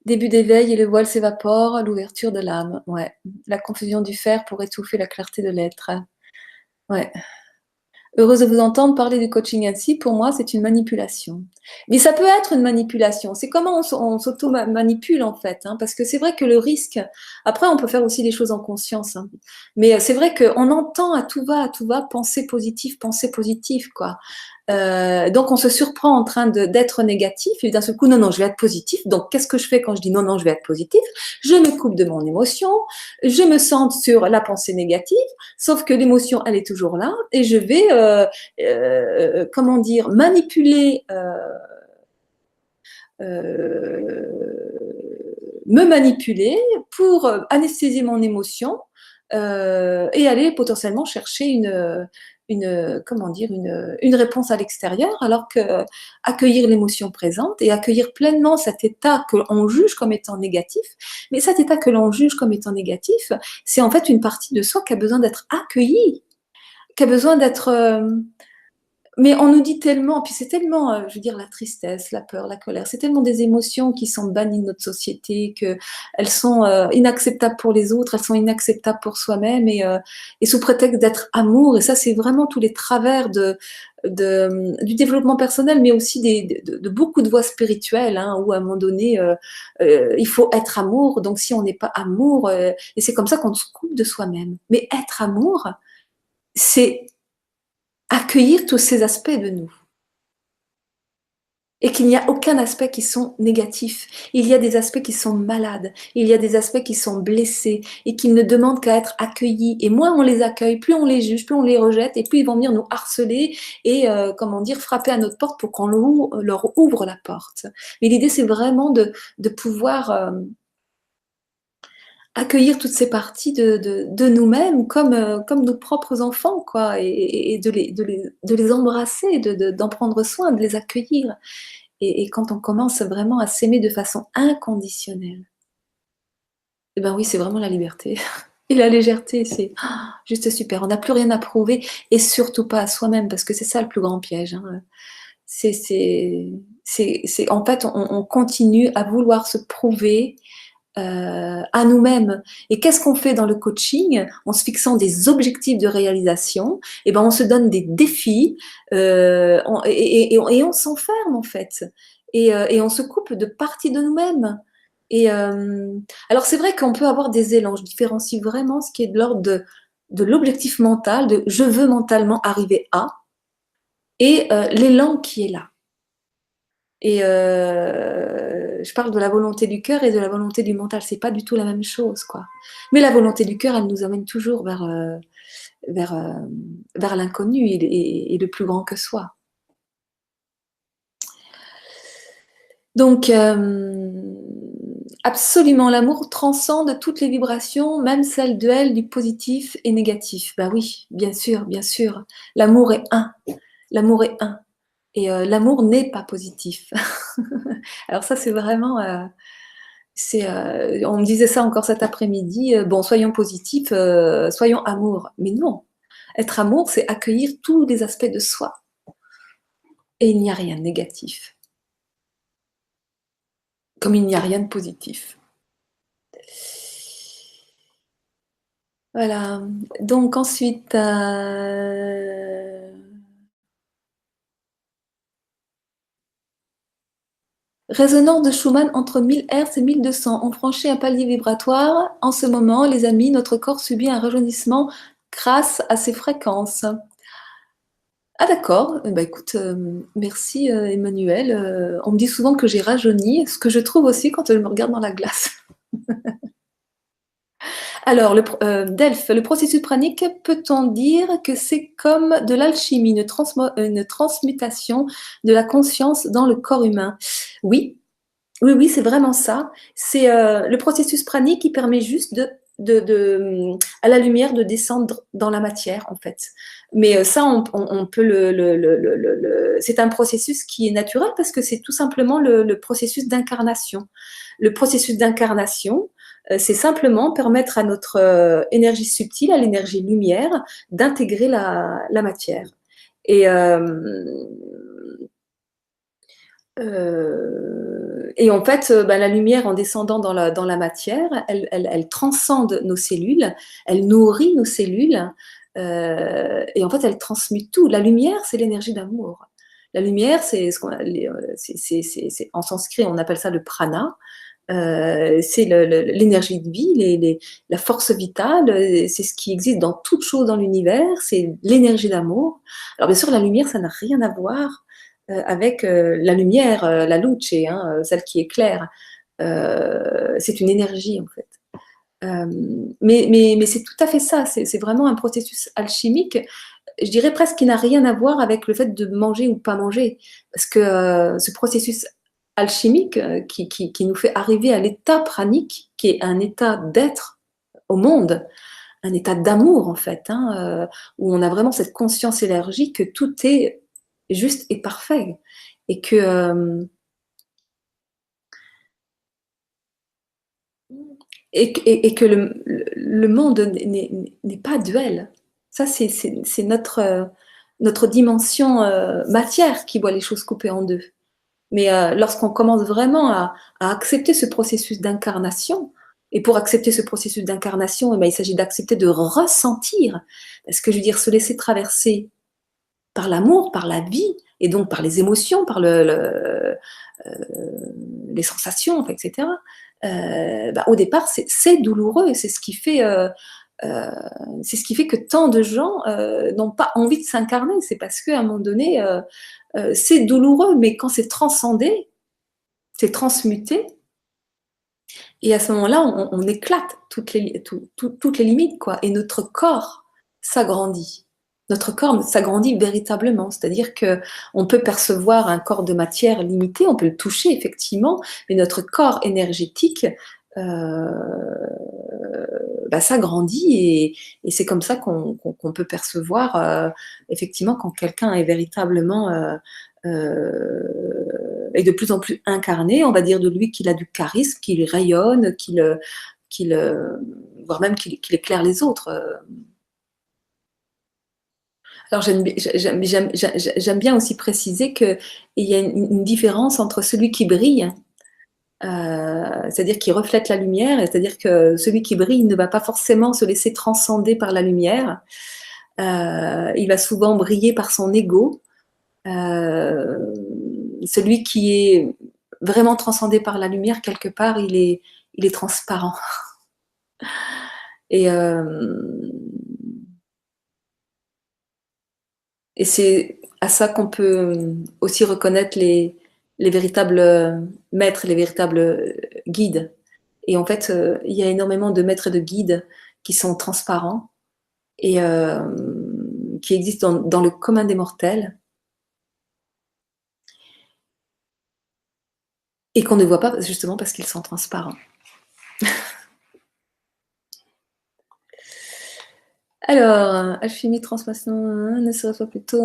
[SPEAKER 1] Début d'éveil et le voile s'évapore, l'ouverture de l'âme. Ouais. La confusion du faire pour étouffer la clarté de l'être. Ouais. Heureuse de vous entendre parler du coaching ainsi. Pour moi, c'est une manipulation. Mais ça peut être une manipulation. C'est comment on s'auto-manipule en fait. Hein, parce que c'est vrai que le risque. Après, on peut faire aussi des choses en conscience. Hein, mais c'est vrai qu'on entend à tout va, penser positif, quoi. Donc on se surprend en train d'être négatif et d'un seul coup non, je vais être positif. Donc qu'est-ce que je fais quand je dis non, je vais être positif? Je me coupe de mon émotion, je me centre sur la pensée négative, sauf que l'émotion elle est toujours là et je vais comment dire, manipuler me manipuler pour anesthésier mon émotion et aller potentiellement chercher comment dire, une réponse à l'extérieur, alors que accueillir l'émotion présente et accueillir pleinement cet état que l'on juge comme étant négatif, mais cet état que l'on juge comme étant négatif, c'est en fait une partie de soi qui a besoin d'être accueillie, qui a besoin d'être mais on nous dit tellement, puis c'est tellement, je veux dire, la tristesse, la peur, la colère, c'est tellement des émotions qui sont bannies de notre société, qu'elles sont inacceptables pour les autres, elles sont inacceptables pour soi-même, et sous prétexte d'être amour, et ça c'est vraiment tous les travers du développement personnel, mais aussi de beaucoup de voies spirituelles, hein, où à un moment donné, il faut être amour, donc si on n'est pas amour, et c'est comme ça qu'on se coupe de soi-même. Mais être amour, c'est accueillir tous ces aspects de nous. Et qu'il n'y a aucun aspect qui sont négatifs. Il y a des aspects qui sont malades. Il y a des aspects qui sont blessés et qui ne demandent qu'à être accueillis. Et moins on les accueille, plus on les juge, plus on les rejette et plus ils vont venir nous harceler et, comment dire, frapper à notre porte pour qu'on leur ouvre la porte. Mais l'idée, c'est vraiment de pouvoir accueillir toutes ces parties de nous-mêmes comme nos propres enfants, quoi, et de les embrasser, d'en prendre soin, de les accueillir. Et quand on commence vraiment à s'aimer de façon inconditionnelle, eh ben oui, c'est vraiment la liberté. Et la légèreté, c'est juste super. On n'a plus rien à prouver et surtout pas à soi-même, parce que c'est ça le plus grand piège. Hein. En fait, on continue à vouloir se prouver à nous-mêmes. Et qu'est-ce qu'on fait dans le coaching en se fixant des objectifs de réalisation? Eh ben, on se donne des défis et on s'enferme en fait. Et on se coupe de parties de nous-mêmes. Et alors c'est vrai qu'on peut avoir des élans. Je différencie vraiment ce qui est de l'ordre de l'objectif mental, de je veux mentalement arriver à, et l'élan qui est là. Et je parle de la volonté du cœur et de la volonté du mental. C'est pas du tout la même chose, quoi. Mais la volonté du cœur, elle nous amène toujours vers, vers l'inconnu et le plus grand que soi. Donc, absolument, l'amour transcende toutes les vibrations, même celles duelles du positif et négatif. Bah oui, bien sûr, bien sûr. L'amour est un. L'amour est un. Et l'amour n'est pas positif. Alors ça, c'est vraiment... on me disait ça encore cet après-midi. Bon, soyons positifs, soyons amour. Mais non. Être amour, c'est accueillir tous les aspects de soi. Et il n'y a rien de négatif. Comme il n'y a rien de positif. Voilà. Donc ensuite, résonance de Schumann entre 1000 Hz et 1200. On franchit un palier vibratoire. En ce moment, les amis, notre corps subit un rajeunissement grâce à ces fréquences. Ah d'accord, bah écoute, merci Emmanuel. On me dit souvent que j'ai rajeuni, ce que je trouve aussi quand je me regarde dans la glace. Alors, Delphes, le processus pranique, peut-on dire que c'est comme de l'alchimie, une transmutation de la conscience dans le corps humain? Oui, oui, oui, c'est vraiment ça. C'est le processus pranique qui permet juste à la lumière de descendre dans la matière, en fait. Mais ça, on peut c'est un processus qui est naturel parce que c'est tout simplement le processus d'incarnation. Le processus d'incarnation, c'est simplement permettre à notre énergie subtile, à l'énergie lumière, d'intégrer la matière. Et en fait, la lumière, en descendant dans la matière, elle transcende nos cellules, elle nourrit nos cellules, et en fait, elle transmute tout. La lumière, c'est l'énergie d'amour. La lumière, c'est ce qu'on a, en sanskrit, on appelle ça le prana. C'est l'énergie de vie, la force vitale, c'est ce qui existe dans toute chose dans l'univers, c'est l'énergie d'amour. Alors bien sûr, la lumière, ça n'a rien à voir avec la lumière, la luce, hein, celle qui éclaire. C'est une énergie en fait. Mais c'est tout à fait ça, c'est vraiment un processus alchimique, je dirais presque qui n'a rien à voir avec le fait de manger ou pas manger. Parce que ce processus alchimique qui nous fait arriver à l'état pranique, qui est un état d'être au monde, un état d'amour en fait, hein, où on a vraiment cette conscience élargie que tout est juste et parfait. Et que, et que le monde n'est pas duel. Ça, c'est notre dimension matière qui voit les choses coupées en deux. Mais lorsqu'on commence vraiment à accepter ce processus d'incarnation, et pour accepter ce processus d'incarnation, eh ben, il s'agit d'accepter de ressentir, parce que je veux dire, se laisser traverser par l'amour, par la vie, et donc par les émotions, par les sensations, etc. Au départ, c'est douloureux, c'est ce qui fait que tant de gens n'ont pas envie de s'incarner. C'est parce qu'à un moment donné, c'est douloureux, mais quand c'est transcendé, c'est transmuté, et à ce moment-là, on éclate toutes les limites, quoi, et notre corps s'agrandit. Notre corps s'agrandit véritablement, c'est-à-dire que on peut percevoir un corps de matière limité, on peut le toucher effectivement, mais notre corps énergétique s'agrandit, et c'est comme ça qu'on peut percevoir effectivement quand quelqu'un est véritablement est de plus en plus incarné, on va dire de lui qu'il a du charisme, qu'il rayonne, voire même qu'il éclaire les autres. Alors j'aime bien aussi préciser qu'il y a une différence entre celui qui brille, c'est-à-dire qui reflète la lumière, c'est-à-dire que celui qui brille ne va pas forcément se laisser transcender par la lumière. Il va souvent briller par son ego. Celui qui est vraiment transcendé par la lumière, quelque part, il est transparent. Et, et c'est à ça qu'on peut aussi reconnaître les véritables maîtres, les véritables guides. Et en fait, il y a énormément de maîtres et de guides qui sont transparents et qui existent dans le commun des mortels et qu'on ne voit pas justement parce qu'ils sont transparents. Alors, alchimie, transmission, ne serait-ce pas plutôt...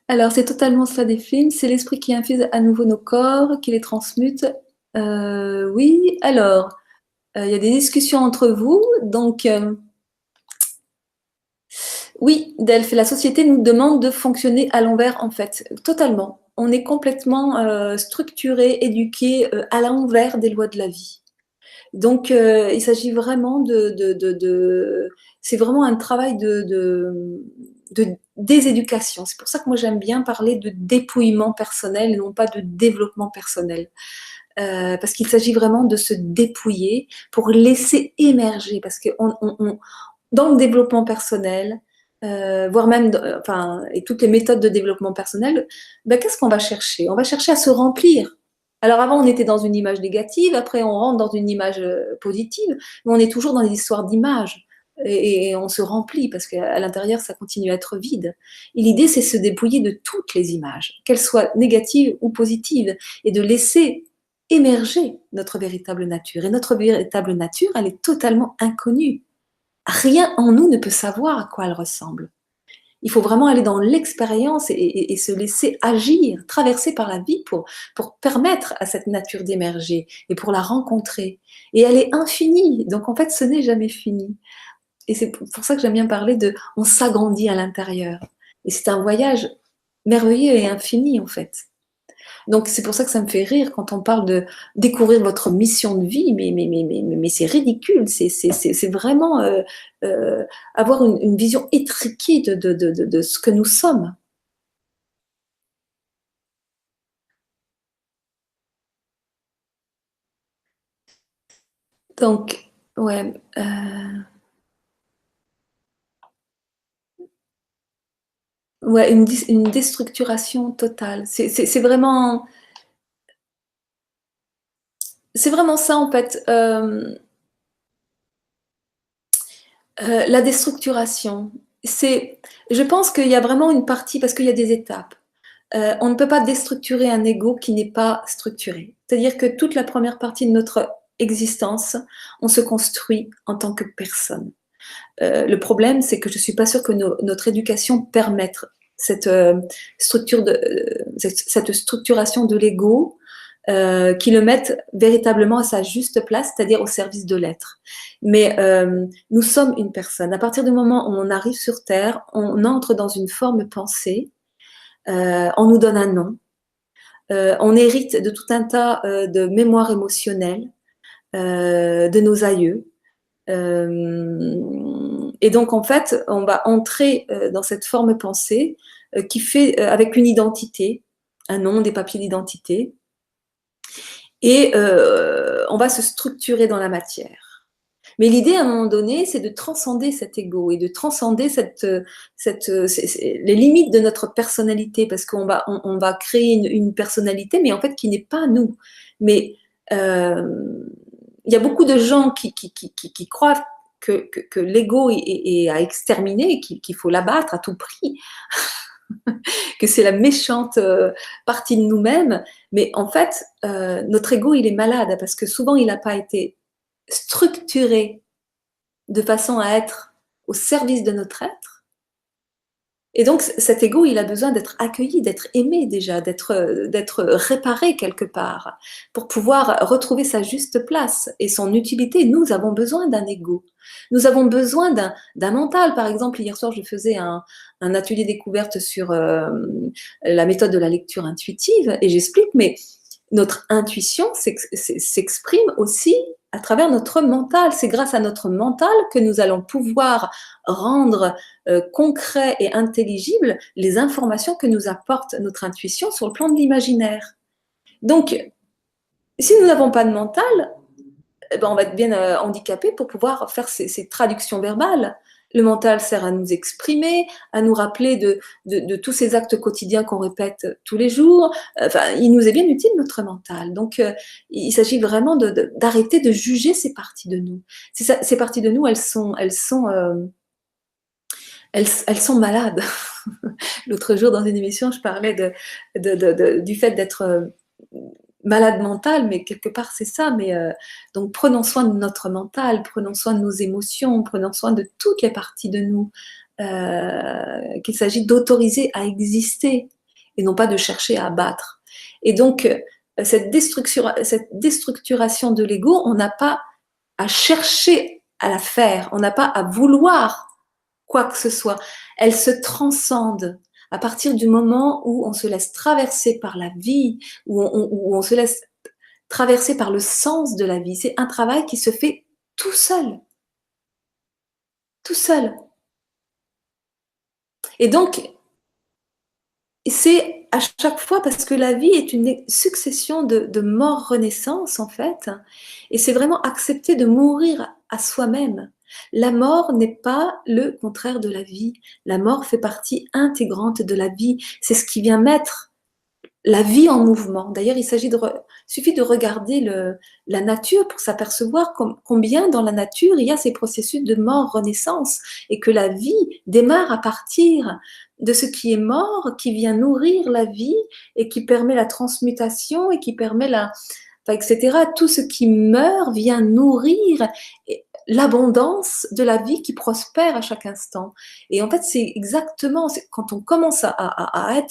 [SPEAKER 1] Alors, c'est totalement cela des films. C'est l'esprit qui infuse à nouveau nos corps, qui les transmute. Oui, alors, il y a des discussions entre vous. Donc, oui, Delphes, la société nous demande de fonctionner à l'envers, en fait, totalement. On est complètement structuré, éduqué à l'envers des lois de la vie. Donc, il s'agit vraiment c'est vraiment un travail de déséducation. C'est pour ça que moi j'aime bien parler de dépouillement personnel et non pas de développement personnel. Parce qu'il s'agit vraiment de se dépouiller pour laisser émerger. Parce que dans le développement personnel, voire même, enfin, et toutes les méthodes de développement personnel, ben, qu'est-ce qu'on va chercher? On va chercher à se remplir. Alors avant, on était dans une image négative, après on rentre dans une image positive, mais on est toujours dans des histoires d'images. Et on se remplit parce qu'à l'intérieur, ça continue à être vide. Et l'idée, c'est de se dépouiller de toutes les images, qu'elles soient négatives ou positives, et de laisser émerger notre véritable nature. Et notre véritable nature, elle est totalement inconnue. Rien en nous ne peut savoir à quoi elle ressemble. Il faut vraiment aller dans l'expérience et se laisser agir, traverser par la vie pour permettre à cette nature d'émerger et pour la rencontrer. Et elle est infinie, donc en fait, ce n'est jamais fini. Et c'est pour ça que j'aime bien parler de on s'agrandit à l'intérieur. Et c'est un voyage merveilleux et infini, en fait. Donc c'est pour ça que ça me fait rire quand on parle de découvrir votre mission de vie, mais c'est ridicule, c'est vraiment avoir une vision étriquée de ce que nous sommes. Donc, ouais, ouais une déstructuration totale. C'est vraiment ça en fait. La déstructuration, je pense qu'il y a vraiment une partie, parce qu'il y a des étapes. On ne peut pas déstructurer un ego qui n'est pas structuré. C'est-à-dire que toute la première partie de notre existence, on se construit en tant que personne. Le problème, c'est que je ne suis pas sûre que notre éducation permette cette, cette structuration de l'ego qui le mette véritablement à sa juste place, c'est-à-dire au service de l'être. Mais nous sommes une personne. À partir du moment où on arrive sur Terre, on entre dans une forme pensée, on nous donne un nom, on hérite de tout un tas de mémoires émotionnelles de nos aïeux. Et donc, en fait, on va entrer dans cette forme pensée qui fait avec une identité, un nom, des papiers d'identité, et on va se structurer dans la matière. Mais l'idée, à un moment donné, c'est de transcender cet ego et de transcender les limites de notre personnalité, parce on va créer une personnalité, mais en fait qui n'est pas nous. Mais il y a beaucoup de gens qui croient que l'ego est à exterminer, qu'il faut l'abattre à tout prix, que c'est la méchante partie de nous-mêmes. Mais en fait, notre ego, il est malade parce que souvent, il n'a pas été structuré de façon à être au service de notre être. Et donc, cet ego, il a besoin d'être accueilli, d'être aimé déjà, d'être réparé quelque part pour pouvoir retrouver sa juste place et son utilité. Nous avons besoin d'un ego. Nous avons besoin d'un mental. Par exemple, hier soir, je faisais un atelier découverte sur la méthode de la lecture intuitive et j'explique, mais notre intuition s'exprime aussi à travers notre mental. C'est grâce à notre mental que nous allons pouvoir rendre concret et intelligible les informations que nous apporte notre intuition sur le plan de l'imaginaire. Donc, si nous n'avons pas de mental, eh ben, on va être bien handicapé pour pouvoir faire ces traductions verbales. Le mental sert à nous exprimer, à nous rappeler de tous ces actes quotidiens qu'on répète tous les jours. Enfin, il nous est bien utile, notre mental. Donc, il s'agit vraiment d'arrêter de juger ces parties de nous. Ces parties de nous, elles sont malades. L'autre jour, dans une émission, je parlais du fait d'être malade mental, mais quelque part c'est ça. Mais donc prenons soin de notre mental, prenons soin de nos émotions, prenons soin de toutes les parties de nous, qu'il s'agit d'autoriser à exister et non pas de chercher à abattre. Et donc cette déstructuration de l'ego, on n'a pas à chercher à la faire, on n'a pas à vouloir quoi que ce soit. Elle se transcende à partir du moment où on se laisse traverser par la vie, où on se laisse traverser par le sens de la vie. C'est un travail qui se fait tout seul, tout seul. Et donc, c'est à chaque fois parce que la vie est une succession de morts-renaissances, en fait. Et c'est vraiment accepter de mourir à soi-même. La mort n'est pas le contraire de la vie. La mort fait partie intégrante de la vie. C'est ce qui vient mettre la vie en mouvement. D'ailleurs, il suffit de regarder la nature pour s'apercevoir combien dans la nature il y a ces processus de mort-renaissance et que la vie démarre à partir de ce qui est mort, qui vient nourrir la vie et qui permet la transmutation et qui permet etc. Tout ce qui meurt vient nourrir l'abondance de la vie qui prospère à chaque instant. Et en fait, c'est exactement quand on commence à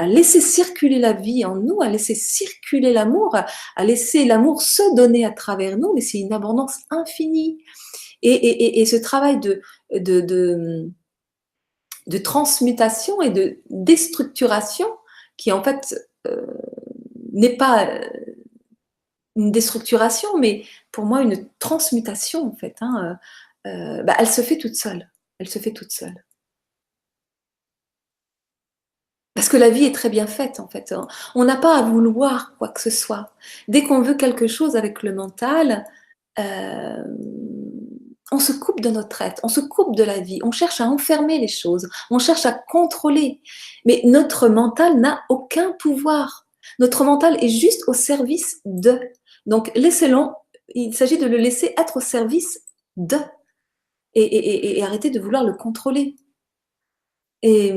[SPEAKER 1] laisser circuler la vie en nous, à laisser circuler l'amour, à laisser l'amour se donner à travers nous, mais c'est une abondance infinie. Et ce travail de transmutation et de déstructuration, qui en fait n'est pas une déstructuration, mais pour moi une transmutation en fait, elle se fait toute seule. Elle se fait toute seule. Parce que la vie est très bien faite, en fait. On n'a pas à vouloir quoi que ce soit. Dès qu'on veut quelque chose avec le mental, euh, on se coupe de notre être, on se coupe de la vie, on cherche à enfermer les choses, on cherche à contrôler. Mais notre mental n'a aucun pouvoir. Notre mental est juste au service de. Donc, laissez-le, il s'agit de le laisser être au service de. Et arrêter de vouloir le contrôler. Et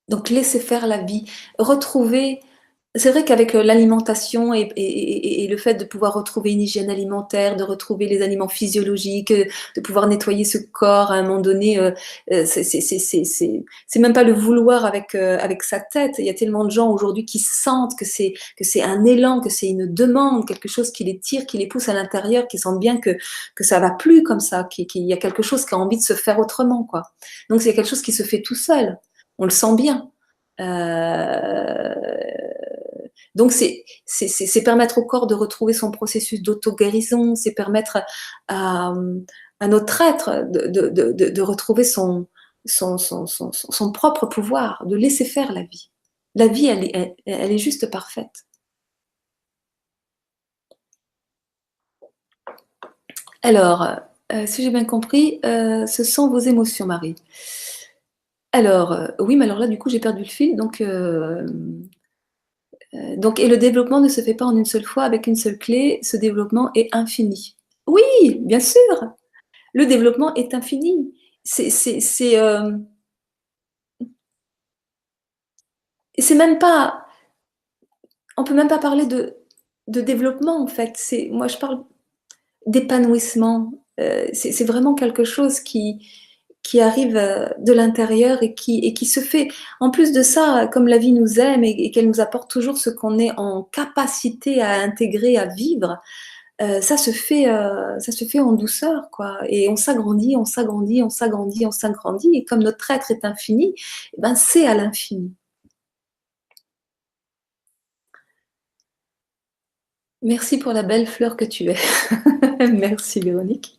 [SPEAKER 1] donc, laisser faire la vie. Retrouver. C'est vrai qu'avec l'alimentation et le fait de pouvoir retrouver une hygiène alimentaire, de retrouver les aliments physiologiques, de pouvoir nettoyer ce corps à un moment donné, c'est même pas le vouloir avec sa tête. Il y a tellement de gens aujourd'hui qui sentent que c'est un élan, que c'est une demande, quelque chose qui les tire, qui les pousse à l'intérieur, qui sentent bien que ça va plus comme ça, qu'il y a quelque chose qui a envie de se faire autrement, quoi. Donc c'est quelque chose qui se fait tout seul. On le sent bien. Donc, c'est permettre au corps de retrouver son processus d'auto-guérison, c'est permettre à notre être de retrouver son propre pouvoir, de laisser faire la vie. La vie, elle est juste parfaite. Alors, si j'ai bien compris, ce sont vos émotions, Marie. Alors, oui, mais alors là, du coup, j'ai perdu le fil, donc, et le développement ne se fait pas en une seule fois avec une seule clé, ce développement est infini. Oui, bien sûr, le développement est infini. C'est même pas, on peut même pas parler de développement en fait. Moi je parle d'épanouissement. C'est vraiment quelque chose qui arrive de l'intérieur et qui se fait. En plus de ça, comme la vie nous aime et qu'elle nous apporte toujours ce qu'on est en capacité à intégrer, à vivre, ça se fait en douceur, quoi. Et on s'agrandit, on s'agrandit, on s'agrandit, on s'agrandit. Et comme notre être est infini, eh ben c'est à l'infini. Merci pour la belle fleur que tu es. Merci Véronique.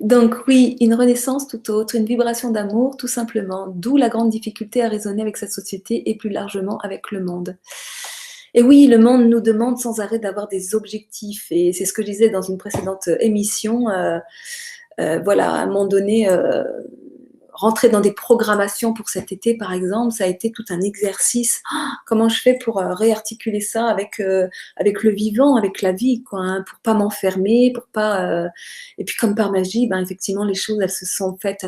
[SPEAKER 1] Donc oui, une renaissance tout autre, une vibration d'amour tout simplement, d'où la grande difficulté à raisonner avec cette société et plus largement avec le monde. Et oui, le monde nous demande sans arrêt d'avoir des objectifs et c'est ce que je disais dans une précédente émission. Voilà, à un moment donné, rentrer dans des programmations pour cet été, par exemple, ça a été tout un exercice. Ah, comment je fais pour réarticuler ça avec le vivant, avec la vie, quoi, hein, pour pas m'enfermer, pour pas. Et puis comme par magie, ben effectivement, les choses, elles se sont faites.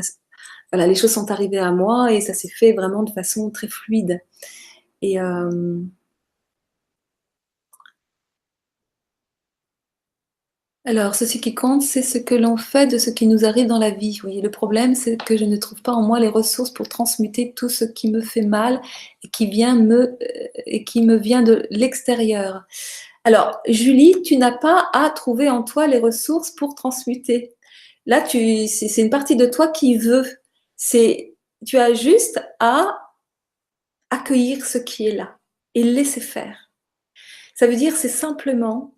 [SPEAKER 1] Voilà, les choses sont arrivées à moi et ça s'est fait vraiment de façon très fluide. Et alors, ceci qui compte, c'est ce que l'on fait de ce qui nous arrive dans la vie. Oui, le problème, c'est que je ne trouve pas en moi les ressources pour transmuter tout ce qui me fait mal et qui me vient de l'extérieur. Alors, Julie, tu n'as pas à trouver en toi les ressources pour transmuter. Là, c'est une partie de toi qui veut. Tu as juste à accueillir ce qui est là et laisser faire. Ça veut dire, c'est simplement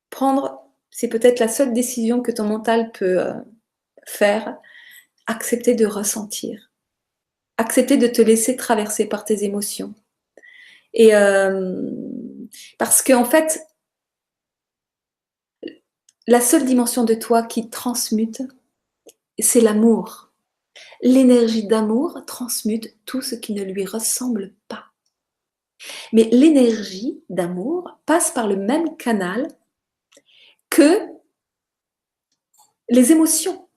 [SPEAKER 1] prendre, c'est peut-être la seule décision que ton mental peut faire, accepter de ressentir, accepter de te laisser traverser par tes émotions. Et parce qu'en fait, la seule dimension de toi qui transmute, c'est l'amour. L'énergie d'amour transmute tout ce qui ne lui ressemble pas. Mais l'énergie d'amour passe par le même canal que les émotions.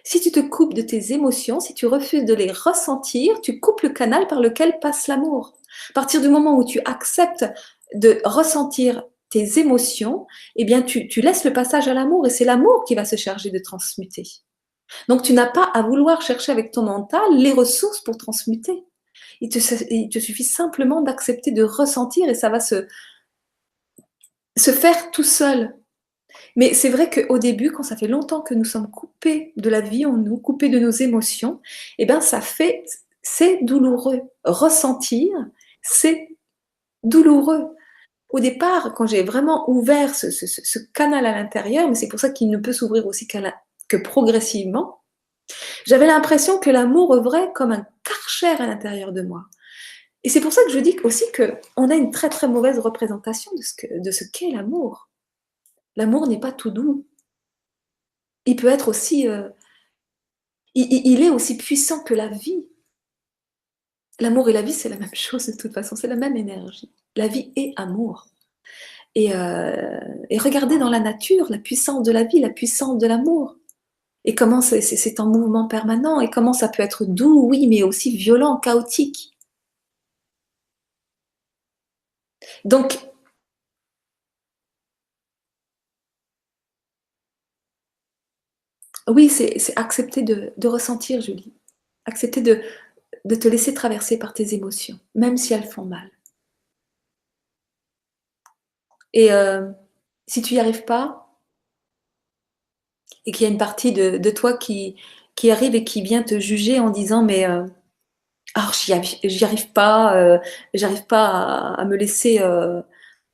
[SPEAKER 1] Si tu te coupes de tes émotions, si tu refuses de les ressentir, tu coupes le canal par lequel passe l'amour. À partir du moment où tu acceptes de ressentir tes émotions, eh bien tu laisses le passage à l'amour et c'est l'amour qui va se charger de transmuter. Donc tu n'as pas à vouloir chercher avec ton mental les ressources pour transmuter. Il te suffit simplement d'accepter de ressentir et ça va se faire tout seul. Mais c'est vrai qu'au début, quand ça fait longtemps que nous sommes coupés de la vie en nous, coupés de nos émotions, eh ben c'est douloureux. Ressentir, c'est douloureux. Au départ, quand j'ai vraiment ouvert ce canal à l'intérieur, mais c'est pour ça qu'il ne peut s'ouvrir aussi que progressivement, j'avais l'impression que l'amour œuvrait comme un karcher à l'intérieur de moi. Et c'est pour ça que je dis aussi qu'on a une très très mauvaise représentation de ce qu'est l'amour. L'amour n'est pas tout doux. Il peut être aussi il est aussi puissant que la vie. L'amour et la vie, c'est la même chose de toute façon, c'est la même énergie. La vie est amour. Et regardez dans la nature la puissance de la vie, la puissance de l'amour. Et comment c'est en mouvement permanent, et comment ça peut être doux, oui, mais aussi violent, chaotique. Donc, oui, c'est accepter de ressentir, Julie. Accepter de te laisser traverser par tes émotions, même si elles font mal. Et si tu n'y arrives pas, et qu'il y a une partie de toi qui arrive et qui vient te juger en disant mais oh, j'y arrive pas à me laisser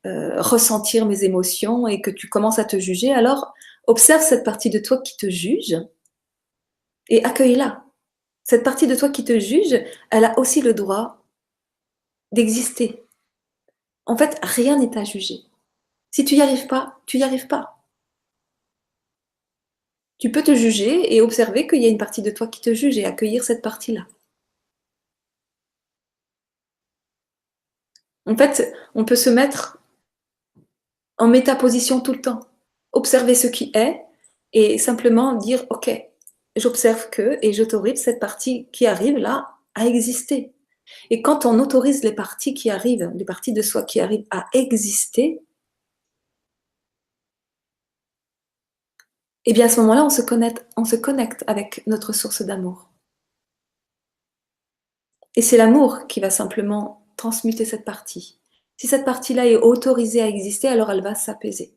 [SPEAKER 1] ressentir mes émotions et que tu commences à te juger, alors observe cette partie de toi qui te juge et accueille-la. Cette partie de toi qui te juge, elle a aussi le droit d'exister. En fait, rien n'est à juger. Si tu n'y arrives pas, tu n'y arrives pas. Tu peux te juger et observer qu'il y a une partie de toi qui te juge et accueillir cette partie-là. En fait, on peut se mettre en métaposition tout le temps. Observer ce qui est et simplement dire ok, j'observe que et j'autorise cette partie qui arrive là à exister. Et quand on autorise les parties qui arrivent, les parties de soi qui arrivent à exister, et bien à ce moment-là, on se connecte avec notre source d'amour. Et c'est l'amour qui va simplement transmuter cette partie. Si cette partie-là est autorisée à exister, alors elle va s'apaiser.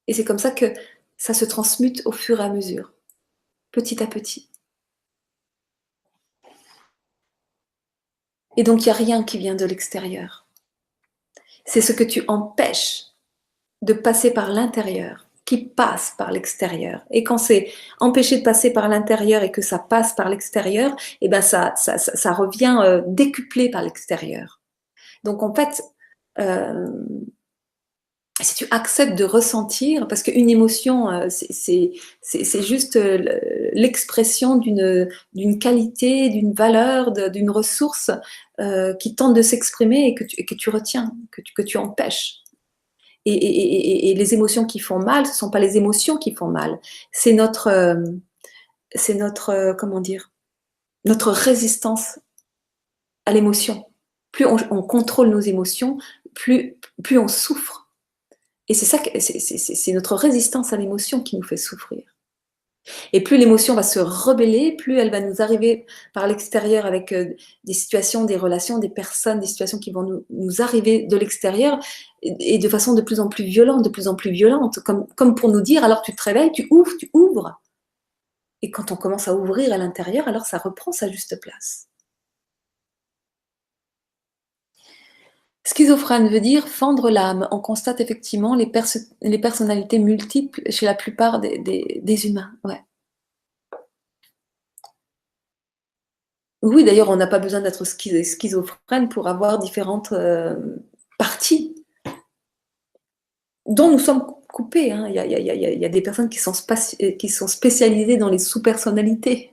[SPEAKER 1] Et c'est comme ça que ça se transmute au fur et à mesure, petit à petit. Et donc, il n'y a rien qui vient de l'extérieur. C'est ce que tu empêches de passer par l'intérieur, qui passe par l'extérieur. Et quand c'est empêché de passer par l'intérieur et que ça passe par l'extérieur, et ben ça revient décuplé par l'extérieur. Donc en fait, si tu acceptes de ressentir, parce qu'une émotion, c'est juste l'expression d'une qualité, d'une valeur, d'une ressource qui tente de s'exprimer et que tu retiens, que tu empêches. Et les émotions qui font mal, ce ne sont pas les émotions qui font mal, c'est notre comment dire, notre résistance à l'émotion. Plus on contrôle nos émotions, plus on souffre. Et c'est ça, c'est notre résistance à l'émotion qui nous fait souffrir. Et plus l'émotion va se rebeller, plus elle va nous arriver par l'extérieur avec des situations, des relations, des personnes, des situations qui vont nous arriver de l'extérieur et de façon de plus en plus violente, comme pour nous dire, alors tu te réveilles, tu ouvres. Et quand on commence à ouvrir à l'intérieur, alors ça reprend sa juste place. Schizophrène veut dire fendre l'âme. On constate effectivement les personnalités multiples chez la plupart des humains. Ouais. Oui, d'ailleurs, on n'a pas besoin d'être schizophrène pour avoir différentes parties dont nous sommes coupés. Hein. Il y a des personnes qui sont spécialisées dans les sous-personnalités.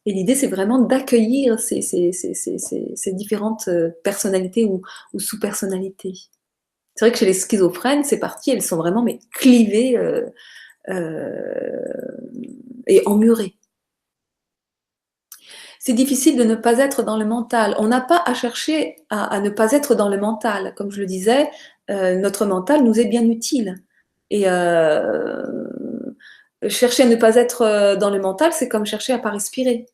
[SPEAKER 1] Et l'idée, c'est vraiment d'accueillir ces différentes personnalités ou sous-personnalités. C'est vrai que chez les schizophrènes, ces parties, elles sont vraiment clivées et emmurées. C'est difficile de ne pas être dans le mental. On n'a pas à chercher à ne pas être dans le mental. Comme je le disais, notre mental nous est bien utile. Et chercher à ne pas être dans le mental, c'est comme chercher à ne pas respirer.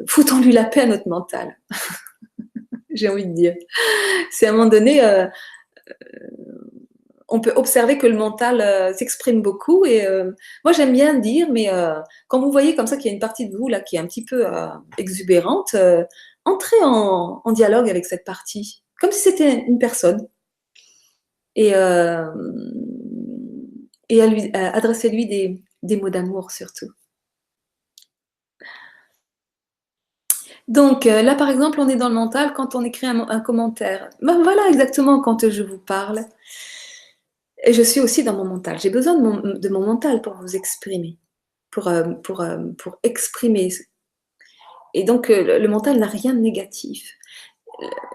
[SPEAKER 1] Foutons-lui la paix à notre mental. J'ai envie de dire. C'est à un moment donné, on peut observer que le mental s'exprime beaucoup. Et moi, j'aime bien dire, mais quand vous voyez comme ça qu'il y a une partie de vous là qui est un petit peu exubérante, entrez en dialogue avec cette partie, comme si c'était une personne. Et adressez-lui des mots d'amour surtout. Donc là, par exemple, on est dans le mental quand on écrit un commentaire. Ben, voilà exactement quand je vous parle. Et je suis aussi dans mon mental. J'ai besoin de mon mental pour vous exprimer, pour exprimer. Et donc, le mental n'a rien de négatif.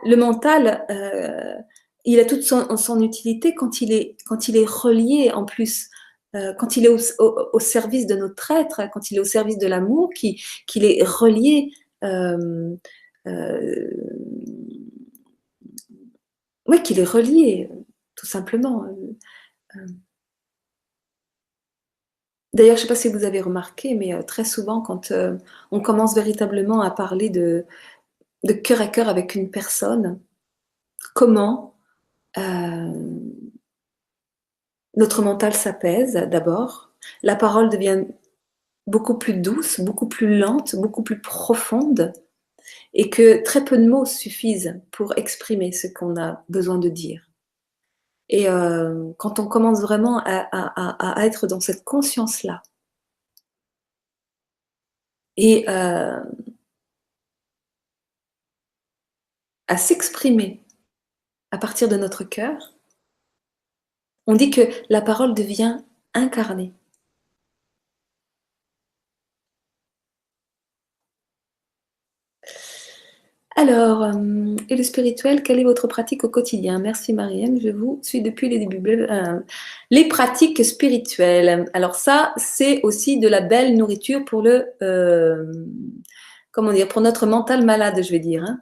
[SPEAKER 1] Le mental, il a toute son utilité quand il est relié en plus, quand il est au service de notre être, quand il est au service de l'amour, qu'il est relié. Oui, qu'il est relié, tout simplement. D'ailleurs, je ne sais pas si vous avez remarqué, mais très souvent, quand on commence véritablement à parler de cœur à cœur avec une personne, comment notre mental s'apaise d'abord, la parole devient beaucoup plus douce, beaucoup plus lente, beaucoup plus profonde, et que très peu de mots suffisent pour exprimer ce qu'on a besoin de dire. Et quand on commence vraiment à être dans cette conscience-là, et à s'exprimer à partir de notre cœur, on dit que la parole devient incarnée. Alors, et le spirituel, quelle est votre pratique au quotidien? Merci Marianne, je vous suis depuis les débuts. Les pratiques spirituelles. Alors ça, c'est aussi de la belle nourriture pour comment dire, pour notre mental malade, je vais dire. Hein.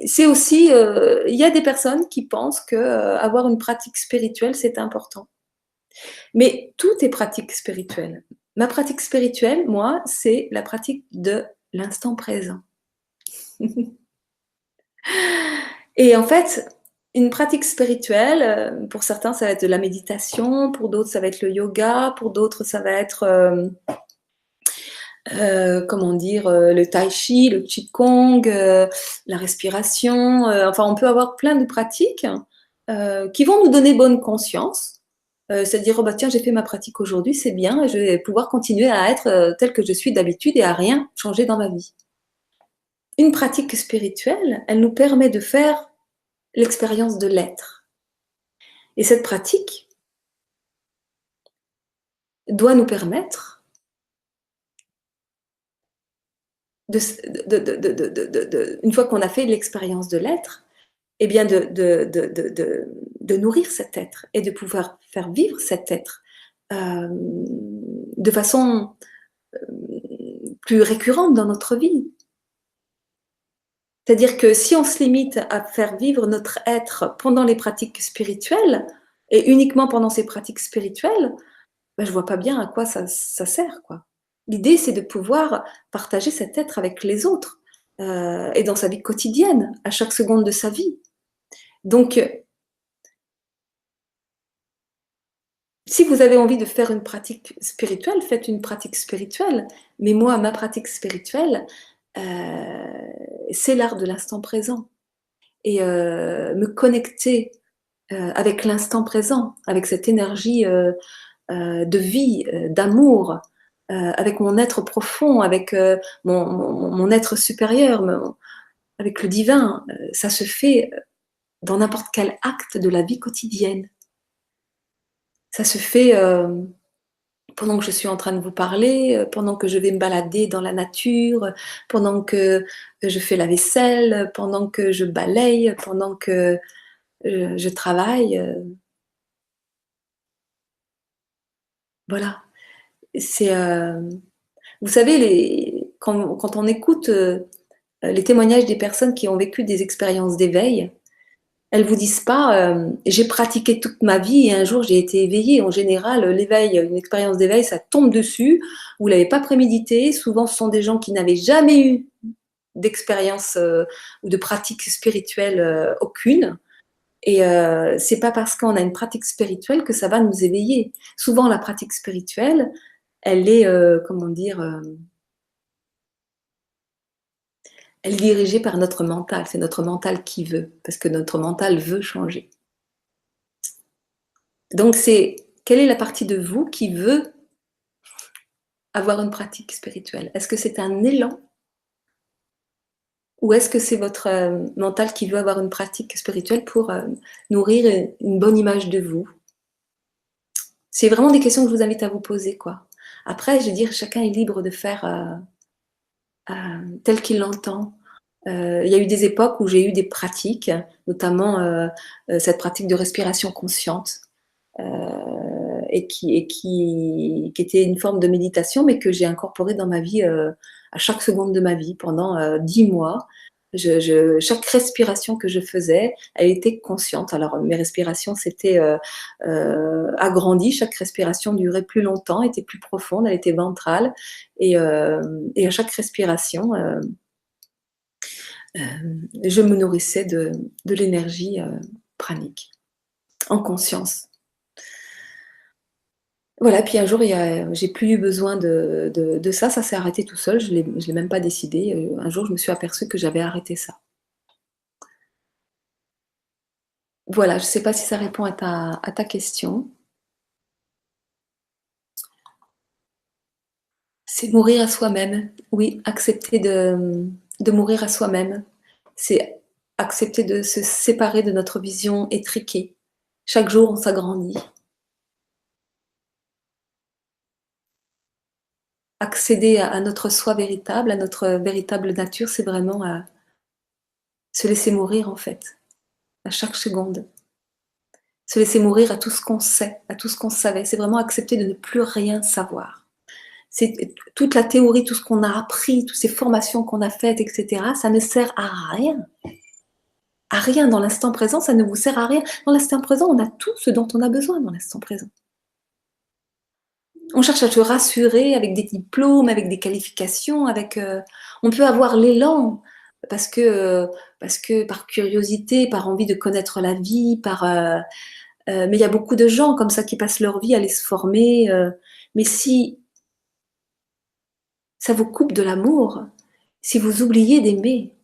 [SPEAKER 1] C'est aussi, il y a des personnes qui pensent que avoir une pratique spirituelle, c'est important. Mais tout est pratique spirituelle. Ma pratique spirituelle, moi, c'est la pratique de l'instant présent. Et en fait, une pratique spirituelle, pour certains, ça va être de la méditation, pour d'autres, ça va être le yoga, pour d'autres, ça va être comment dire, le tai chi, le qigong, la respiration, enfin on peut avoir plein de pratiques, qui vont nous donner bonne conscience. C'est-à-dire: «Oh bah tiens, j'ai fait ma pratique aujourd'hui, c'est bien et je vais pouvoir continuer à être, telle que je suis d'habitude et à rien changer dans ma vie». Une pratique spirituelle, elle nous permet de faire l'expérience de l'être et cette pratique doit nous permettre de s une fois qu'on a fait l'expérience de l'être, eh bien de nourrir cet être et de pouvoir faire vivre cet être, de façon, plus récurrente dans notre vie. C'est-à-dire que si on se limite à faire vivre notre être pendant les pratiques spirituelles et uniquement pendant ces pratiques spirituelles, bah, je vois pas bien à quoi ça sert, quoi. L'idée, c'est de pouvoir partager cet être avec les autres, et dans sa vie quotidienne, à chaque seconde de sa vie. Donc, si vous avez envie de faire une pratique spirituelle, faites une pratique spirituelle. Mais moi, ma pratique spirituelle, heu, c'est l'art de l'instant présent et me connecter, avec l'instant présent, avec cette énergie, de vie, d'amour, avec mon être profond, avec, mon être supérieur, avec le divin. Ça se fait, dans n'importe quel acte de la vie quotidienne. Ça se fait, pendant que je suis en train de vous parler, pendant que je vais me balader dans la nature, pendant que je fais la vaisselle, pendant que je balaye, pendant que je travaille, voilà. C'est, vous savez quand on écoute, les témoignages des personnes qui ont vécu des expériences d'éveil, elles vous disent pas, «J'ai pratiqué toute ma vie et un jour j'ai été éveillée». En général, l'éveil, une expérience d'éveil, ça tombe dessus, vous l'avez pas prémédité. Souvent, ce sont des gens qui n'avaient jamais eu d'expérience, ou de pratique spirituelle, aucune et c'est pas parce qu'on a une pratique spirituelle que ça va nous éveiller. Souvent la pratique spirituelle, elle est, comment dire? Elle est dirigée par notre mental. C'est notre mental qui veut, parce que notre mental veut changer. Donc c'est quelle est la partie de vous qui veut avoir une pratique spirituelle? Est-ce que c'est un élan ou est-ce que c'est votre, mental qui veut avoir une pratique spirituelle pour, nourrir, une bonne image de vous? C'est vraiment des questions que je vous invite à vous poser, quoi. Après, je veux dire, chacun est libre de faire, tel qu'il l'entend. Il y a eu des époques où j'ai eu des pratiques, notamment, cette pratique de respiration consciente, heu et qui était une forme de méditation, mais que j'ai incorporée dans ma vie, à chaque seconde de ma vie pendant, 10 mois. Chaque respiration que je faisais, elle était consciente. Alors mes respirations s'étaient, agrandies, chaque respiration durait plus longtemps, était plus profonde, elle était ventrale et à chaque respiration, je me nourrissais de l'énergie, pranique, en conscience. Voilà, puis un jour, j'ai plus eu besoin de ça, ça s'est arrêté tout seul, je l'ai même pas décidé, un jour, je me suis aperçue que j'avais arrêté ça. Voilà, je sais pas si ça répond à ta question. C'est mourir à soi-même, oui, accepter de mourir à soi-même. C'est accepter de se séparer de notre vision étriquée. Chaque jour, on s'agrandit. Accéder à notre soi véritable, à notre véritable nature, c'est vraiment, se laisser mourir, en fait, à chaque seconde. Se laisser mourir à tout ce qu'on sait, à tout ce qu'on savait. C'est vraiment accepter de ne plus rien savoir. C'est toute la théorie, tout ce qu'on a appris, toutes ces formations qu'on a faites et cetera, ça ne sert à rien. À rien dans l'instant présent, ça ne vous sert à rien. Dans l'instant présent, on a tout ce dont on a besoin dans l'instant présent. On cherche à se rassurer avec des diplômes, avec des qualifications, avec, on peut avoir l'élan parce que, parce que par curiosité, par envie de connaître la vie, mais il y a beaucoup de gens comme ça qui passent leur vie à aller se former, mais si ça vous coupe de l'amour, si vous oubliez d'aimer,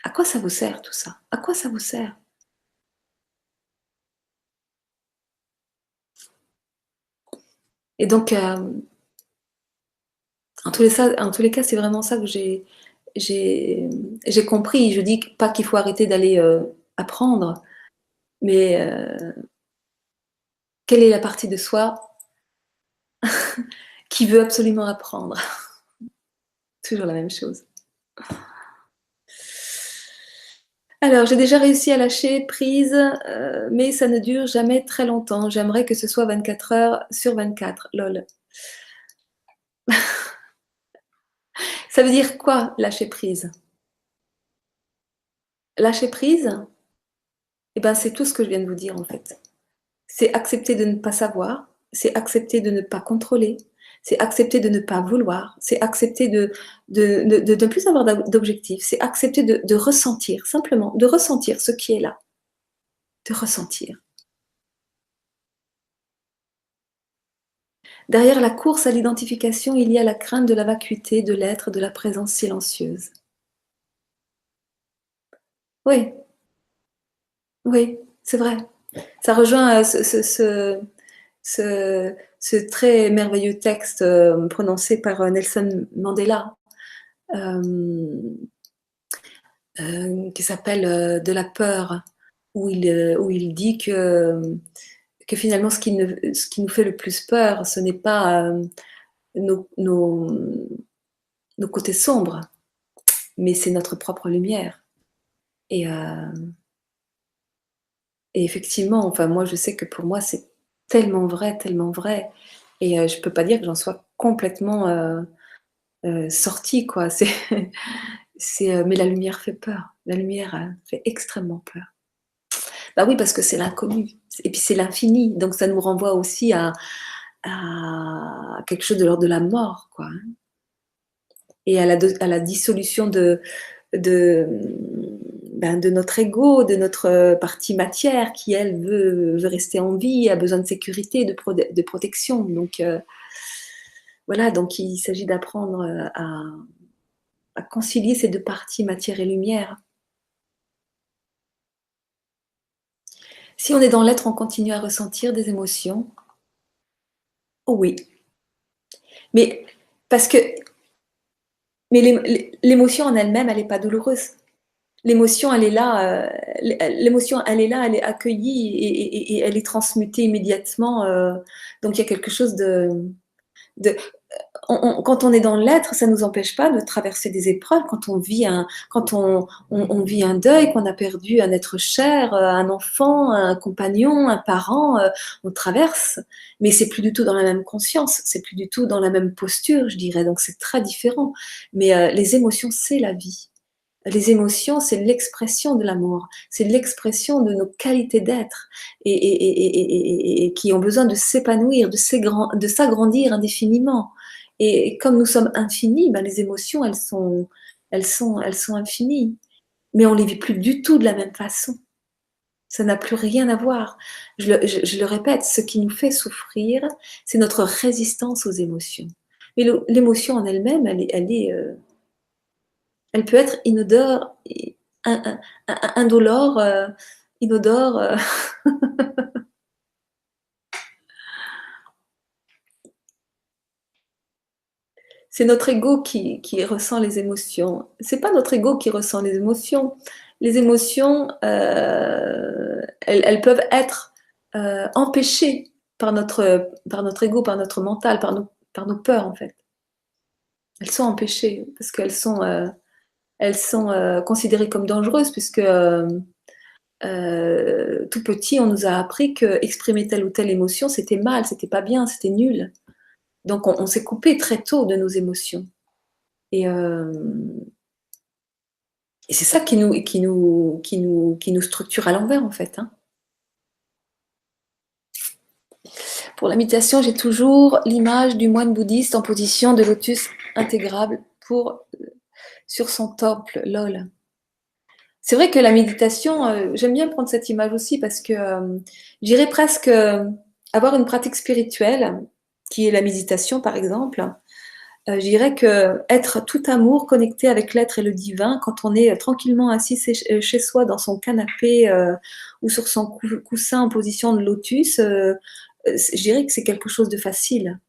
[SPEAKER 1] à quoi ça vous sert tout ça? À quoi ça vous sert? Et donc, en tous les cas, c'est vraiment ça que j'ai j'ai compris. Je dis pas qu'il faut arrêter d'aller, apprendre, mais quelle est la partie de soi qui veut absolument apprendre? Toujours la même chose. Alors, j'ai déjà réussi à lâcher prise, mais ça ne dure jamais très longtemps. J'aimerais que ce soit 24 heures sur 24. Lol. Ça veut dire quoi, lâcher prise? Lâcher prise, eh ben, c'est tout ce que je viens de vous dire, en fait. C'est accepter de ne pas savoir, c'est accepter de ne pas contrôler, c'est accepter de ne pas vouloir, c'est accepter de ne plus avoir d'objectif, c'est accepter de ressentir, simplement, de ressentir ce qui est là, de ressentir. Derrière la course à l'identification, il y a la crainte de la vacuité, de l'être, de la présence silencieuse. Oui, oui, c'est vrai. Ça rejoint ce très merveilleux texte prononcé par Nelson Mandela, euh, qui s'appelle De la peur, où il dit que finalement ce qui nous fait le plus peur, ce n'est pas nos, nos, nos côtés sombres, mais c'est notre propre lumière. Et, et effectivement, enfin moi je sais que pour moi c'est tellement vrai, tellement vrai. Et je peux pas dire que j'en sois complètement sortie, quoi. Mais la lumière fait peur. La lumière fait extrêmement peur. Bah oui, parce que c'est l'inconnu. Et puis c'est l'infini. Donc ça nous renvoie aussi à quelque chose de l'ordre de la mort, quoi. Et à la dissolution de, de notre ego, de notre partie matière qui, elle, veut rester en vie, a besoin de sécurité, de protection. Donc, voilà, donc il s'agit d'apprendre à concilier ces deux parties, matière et lumière. Si on est dans l'être, on continue à ressentir des émotions. Oh oui, mais parce que l'émotion en elle-même, elle n'est pas douloureuse. L'émotion, elle est là, l'émotion, elle est là, elle est accueillie et elle est transmutée immédiatement. Donc il y a quelque chose de quand on est dans l'être, ça ne nous empêche pas de traverser des épreuves. Quand on vit un deuil, qu'on a perdu un être cher, un enfant, un compagnon, un parent, on traverse, mais c'est plus du tout dans la même conscience, c'est plus du tout dans la même posture, je dirais. Donc c'est très différent. Mais les émotions, c'est la vie. Les émotions, c'est l'expression de l'amour, c'est l'expression de nos qualités d'être et qui ont besoin de s'épanouir, de s'agrandir indéfiniment. Et comme nous sommes infinis, ben les émotions, elles sont infinies. Mais on ne les vit plus du tout de la même façon. Ça n'a plus rien à voir. Je le répète, ce qui nous fait souffrir, c'est notre résistance aux émotions. Mais l'émotion en elle-même, elle peut être inodore, indolore, inodore. C'est notre ego qui ressent les émotions. C'est pas notre ego qui ressent les émotions. Les émotions, elles peuvent être empêchées par notre ego, par notre mental, par nos peurs en fait. Elles sont empêchées parce elles sont considérées comme dangereuses puisque tout petit, on nous a appris que exprimer telle ou telle émotion, c'était mal, c'était pas bien, c'était nul. Donc on s'est coupé très tôt de nos émotions. Et, euh, et c'est ça qui nous structure à l'envers, en fait. Hein. Pour la méditation, j'ai toujours l'image du moine bouddhiste en position de lotus intégrable sur son temple, lol. C'est vrai que la méditation, j'aime bien prendre cette image aussi parce que j'irais presque avoir une pratique spirituelle, qui est la méditation par exemple, Je dirais qu'être tout amour, connecté avec l'être et le divin, quand on est tranquillement assis chez soi dans son canapé ou sur son coussin en position de lotus, je dirais que c'est quelque chose de facile.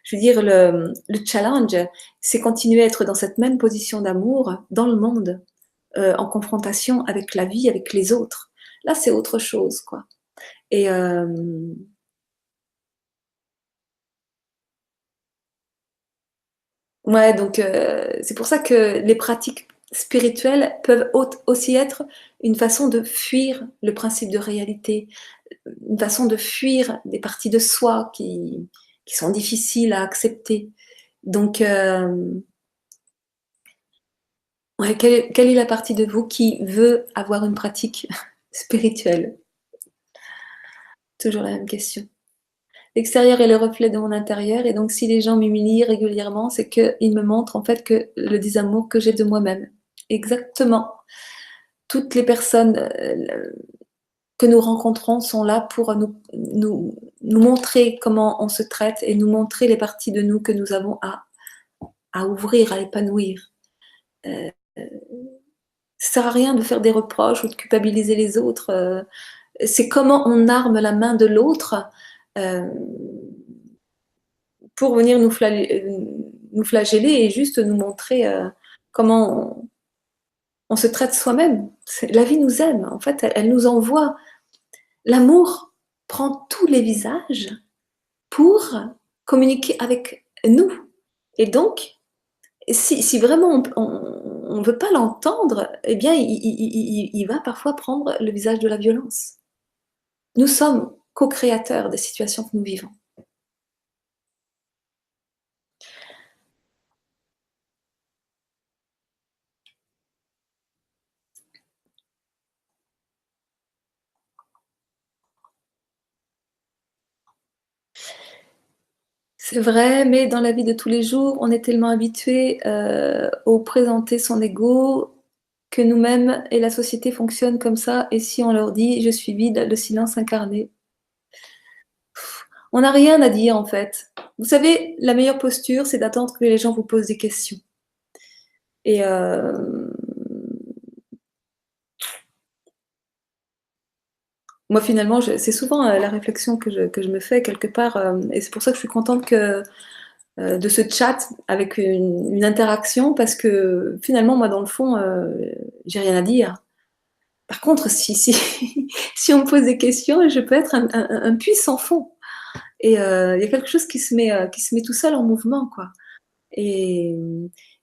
[SPEAKER 1] Je veux dire, le challenge, c'est continuer à être dans cette même position d'amour dans le monde, en confrontation avec la vie, avec les autres. Là, c'est autre chose, quoi. Et ouais, donc c'est pour ça que les pratiques spirituelles peuvent aussi être une façon de fuir le principe de réalité, une façon de fuir des parties de soi qui sont difficiles à accepter. Donc, ouais, quelle est la partie de vous qui veut avoir une pratique spirituelle? Toujours la même question. L'extérieur est le reflet de mon intérieur et donc si les gens m'humilient régulièrement, c'est qu'ils me montrent en fait que le désamour que j'ai de moi-même. Exactement. Toutes les personnes que nous rencontrons sont là pour nous montrer comment on se traite et nous montrer les parties de nous que nous avons à ouvrir, à épanouir. Ça sert à rien de faire des reproches ou de culpabiliser les autres. C'est comment on arme la main de l'autre euh, pour venir nous flageller et juste nous montrer comment on se traite soi-même. La vie nous aime, en fait, elle nous envoie. L'amour prend tous les visages pour communiquer avec nous. Et donc, si vraiment on ne veut pas l'entendre, eh bien, il va parfois prendre le visage de la violence. Nous sommes co-créateurs des situations que nous vivons. C'est vrai, mais dans la vie de tous les jours, on est tellement habitué au présenter son ego que nous-mêmes et la société fonctionnent comme ça. Et si on leur dit je suis vide, le silence incarné, on n'a rien à dire en fait. Vous savez, la meilleure posture, c'est d'attendre que les gens vous posent des questions. Et moi, finalement, c'est souvent la réflexion que je me fais quelque part, et c'est pour ça que je suis contente de ce chat avec une interaction, parce que finalement, moi, dans le fond, j'ai rien à dire. Par contre, si on me pose des questions, je peux être un puits sans fond. Et il y a quelque chose qui se met tout seul en mouvement, quoi. Et,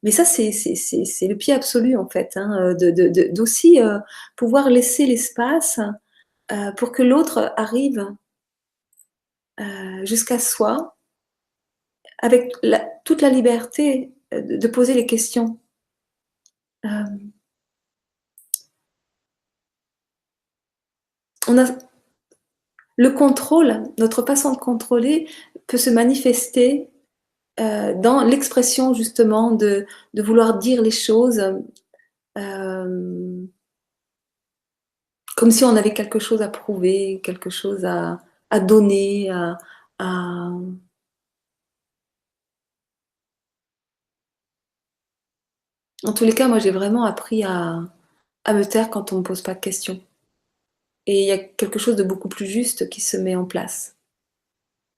[SPEAKER 1] mais ça, c'est le pied absolu, en fait, hein, d'aussi pouvoir laisser l'espace pour que l'autre arrive jusqu'à soi avec toute la liberté de poser les questions. Euh, on a le contrôle, notre façon de contrôler peut se manifester dans l'expression justement de vouloir dire les choses euh, comme si on avait quelque chose à prouver, quelque chose à donner, à... En tous les cas, moi j'ai vraiment appris à me taire quand on ne me pose pas de questions. Et il y a quelque chose de beaucoup plus juste qui se met en place.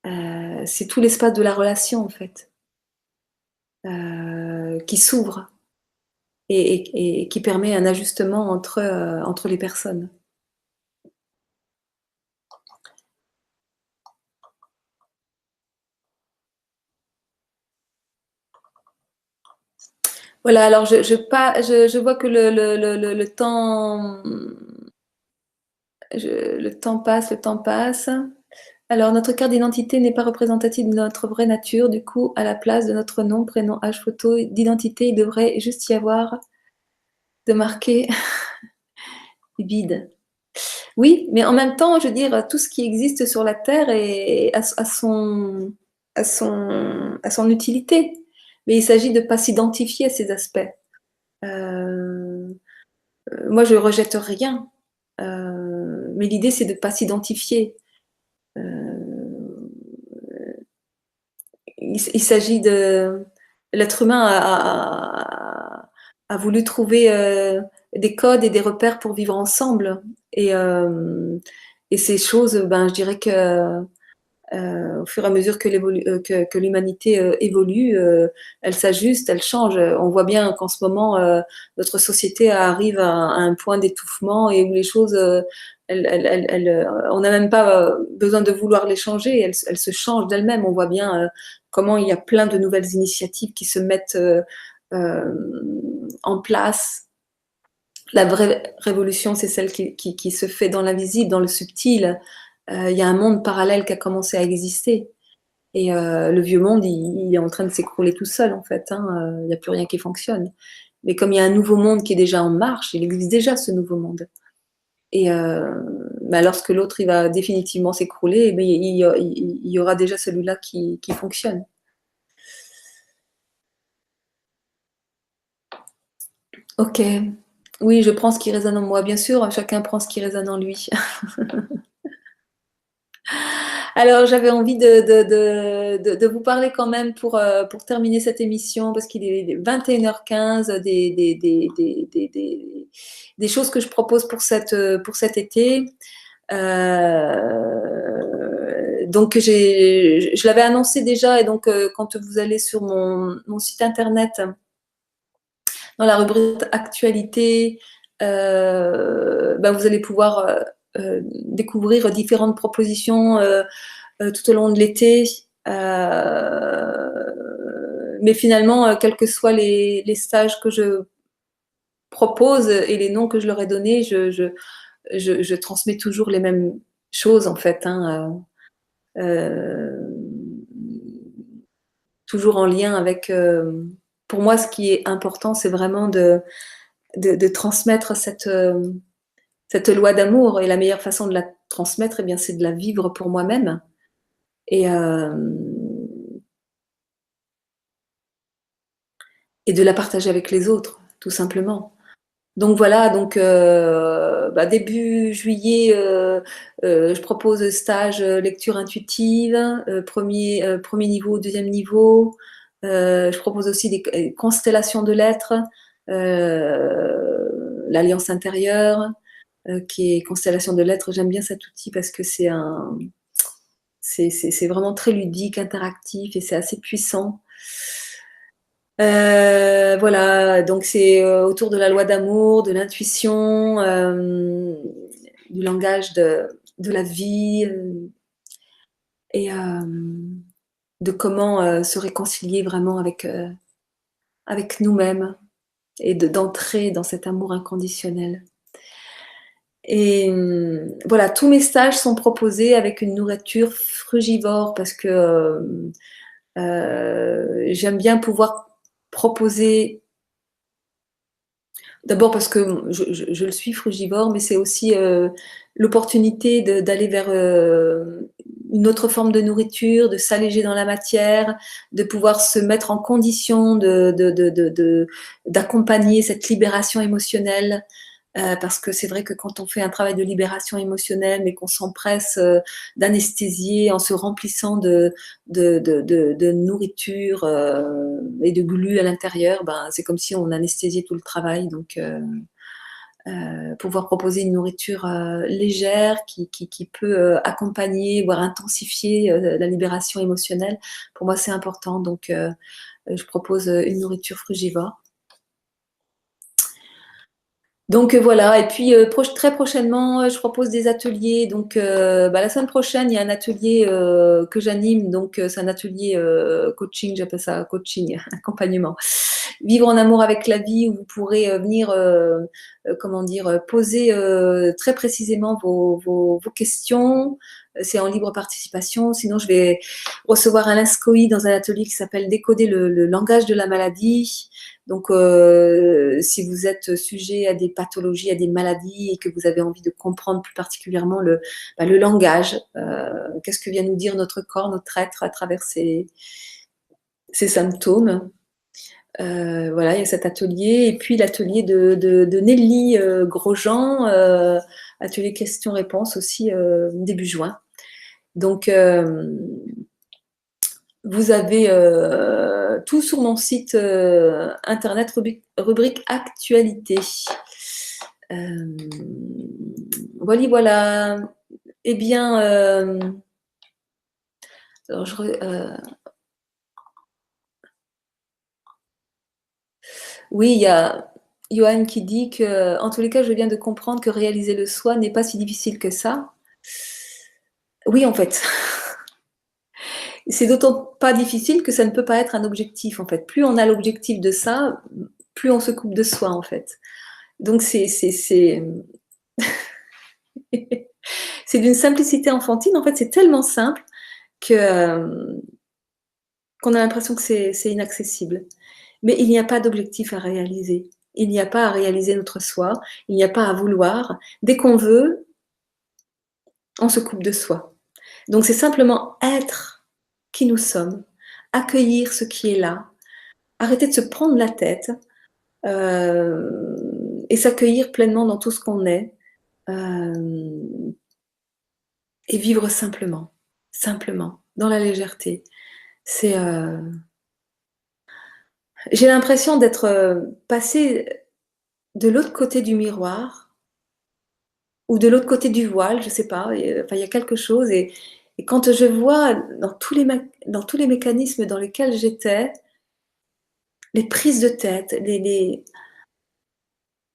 [SPEAKER 1] C'est tout l'espace de la relation, en fait, qui s'ouvre et qui permet un ajustement entre les personnes. Voilà, alors je vois que le temps, le temps passe, le temps passe. Alors, notre carte d'identité n'est pas représentative de notre vraie nature. Du coup, à la place de notre nom, prénom, âge, photo d'identité, il devrait juste y avoir de marqué vide. Oui, mais en même temps, je veux dire, tout ce qui existe sur la Terre a son utilité. Mais il s'agit de ne pas s'identifier à ces aspects. Euh, Moi, je ne rejette rien. Mais l'idée, c'est de ne pas s'identifier. Euh, il s'agit l'être humain a voulu trouver des codes et des repères pour vivre ensemble. Et ces choses, ben, je dirais que au fur et à mesure que l'humanité évolue, elle s'ajuste, elle change. On voit bien qu'en ce moment, notre société arrive à un point d'étouffement et où les choses, on n'a même pas besoin de vouloir les changer, elles se changent d'elles-mêmes. On voit bien comment il y a plein de nouvelles initiatives qui se mettent en place. La vraie révolution, c'est celle qui se fait dans l'invisible, dans le subtil. Il y a un monde parallèle qui a commencé à exister. Et le vieux monde, il est en train de s'écroler tout seul, en fait. Hein. Il n'y a plus rien qui fonctionne. Mais comme il y a un nouveau monde qui est déjà en marche, il existe déjà ce nouveau monde. Et bah, lorsque l'autre il va définitivement s'écrouler, eh bien, il y aura déjà celui-là qui fonctionne. Ok. Oui, je prends ce qui résonne en moi, bien sûr. Chacun prend ce qui résonne en lui. Alors, j'avais envie de vous parler quand même pour terminer cette émission, parce qu'il est 21h15, des choses que je propose pour cet été. Donc, je l'avais annoncé déjà, et donc, quand vous allez sur mon site internet, dans la rubrique actualité, ben, vous allez pouvoir découvrir différentes propositions tout au long de l'été. Mais finalement, quels que soient les stages que je propose et les noms que je leur ai donnés, je transmets toujours les mêmes choses, en fait. Hein, toujours en lien avec... pour moi, ce qui est important, c'est vraiment de transmettre cette loi d'amour. Et la meilleure façon de la transmettre, eh bien, c'est de la vivre pour moi-même. Et de la partager avec les autres, tout simplement. Donc voilà, donc bah, début juillet, je propose stage lecture intuitive, premier niveau, deuxième niveau. Je propose aussi des constellations de lettres, l'alliance intérieure, qui est constellation de lettres. J'aime bien cet outil parce que c'est vraiment très ludique, interactif, et c'est assez puissant. Voilà, donc c'est autour de la loi d'amour, de l'intuition, du langage de la vie, et de comment se réconcilier vraiment avec nous-mêmes, et d'entrer dans cet amour inconditionnel. Et voilà, tous mes stages sont proposés avec une nourriture frugivore, parce que j'aime bien pouvoir proposer. D'abord parce que je le suis frugivore, mais c'est aussi l'opportunité d'aller vers une autre forme de nourriture, de s'alléger dans la matière, de pouvoir se mettre en condition d'accompagner cette libération émotionnelle. Parce que c'est vrai que quand on fait un travail de libération émotionnelle, mais qu'on s'empresse d'anesthésier en se remplissant de nourriture et de glu à l'intérieur, ben, c'est comme si on anesthésiait tout le travail. Donc, pouvoir proposer une nourriture légère qui peut accompagner, voire intensifier la libération émotionnelle, pour moi, c'est important. Donc, je propose une nourriture frugivore. Donc voilà, et puis très prochainement, je propose des ateliers. Donc bah, la semaine prochaine, il y a un atelier que j'anime. Donc c'est un atelier coaching, j'appelle ça coaching, accompagnement. Vivre en amour avec la vie, où vous pourrez venir, comment dire, poser très précisément vos questions. C'est en libre participation. Sinon, je vais recevoir Alain Scoï dans un atelier qui s'appelle Décoder le langage de la maladie. Donc, si vous êtes sujet à des pathologies, à des maladies, et que vous avez envie de comprendre plus particulièrement le langage, qu'est-ce que vient nous dire notre corps, notre être à travers ces symptômes. Voilà, il y a cet atelier. Et puis l'atelier de Nelly Grosjean, atelier questions-réponses aussi, début juin. Donc, Vous avez tout sur mon site internet, rubrique actualité. Voilà, voilà. Eh bien, alors oui, il y a Johan qui dit que, en tous les cas, je viens de comprendre que réaliser le soi n'est pas si difficile que ça. Oui, en fait, c'est d'autant pas difficile que ça ne peut pas être un objectif, en fait. Plus on a l'objectif de ça, plus on se coupe de soi, en fait. Donc c'est d'une simplicité enfantine. En fait, c'est tellement simple que qu'on a l'impression que c'est inaccessible. Mais il n'y a pas d'objectif à réaliser. Il n'y a pas à réaliser notre soi. Il n'y a pas à vouloir. Dès qu'on veut, on se coupe de soi. Donc c'est simplement être qui nous sommes, accueillir ce qui est là, arrêter de se prendre la tête et s'accueillir pleinement dans tout ce qu'on est et vivre simplement, simplement, dans la légèreté. C'est, j'ai l'impression d'être passée de l'autre côté du miroir ou de l'autre côté du voile, je sais pas. Enfin, il y a quelque chose et quand je vois dans tous les mécanismes dans lesquels j'étais, les prises de tête,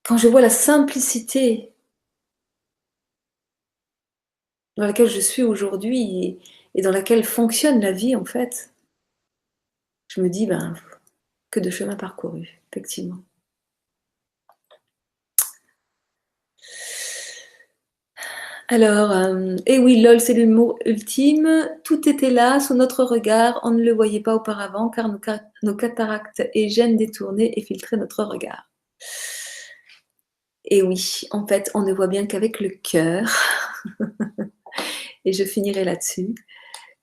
[SPEAKER 1] quand je vois la simplicité dans laquelle je suis aujourd'hui et dans laquelle fonctionne la vie en fait, je me dis ben que de chemin parcouru, effectivement. Alors, et oui, lol, c'est le mot ultime. Tout était là, sous notre regard, on ne le voyait pas auparavant, car nos cataractes et gènes détournaient et filtraient notre regard. Et oui, en fait, on ne voit bien qu'avec le cœur. Et je finirai là-dessus.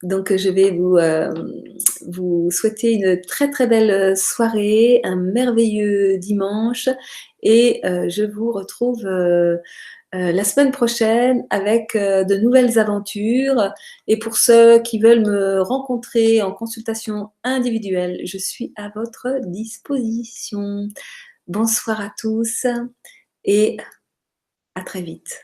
[SPEAKER 1] Donc, je vais vous souhaiter une très très belle soirée, un merveilleux dimanche, et je vous retrouve la semaine prochaine avec de nouvelles aventures. Et pour ceux qui veulent me rencontrer en consultation individuelle, je suis à votre disposition. Bonsoir à tous et à très vite.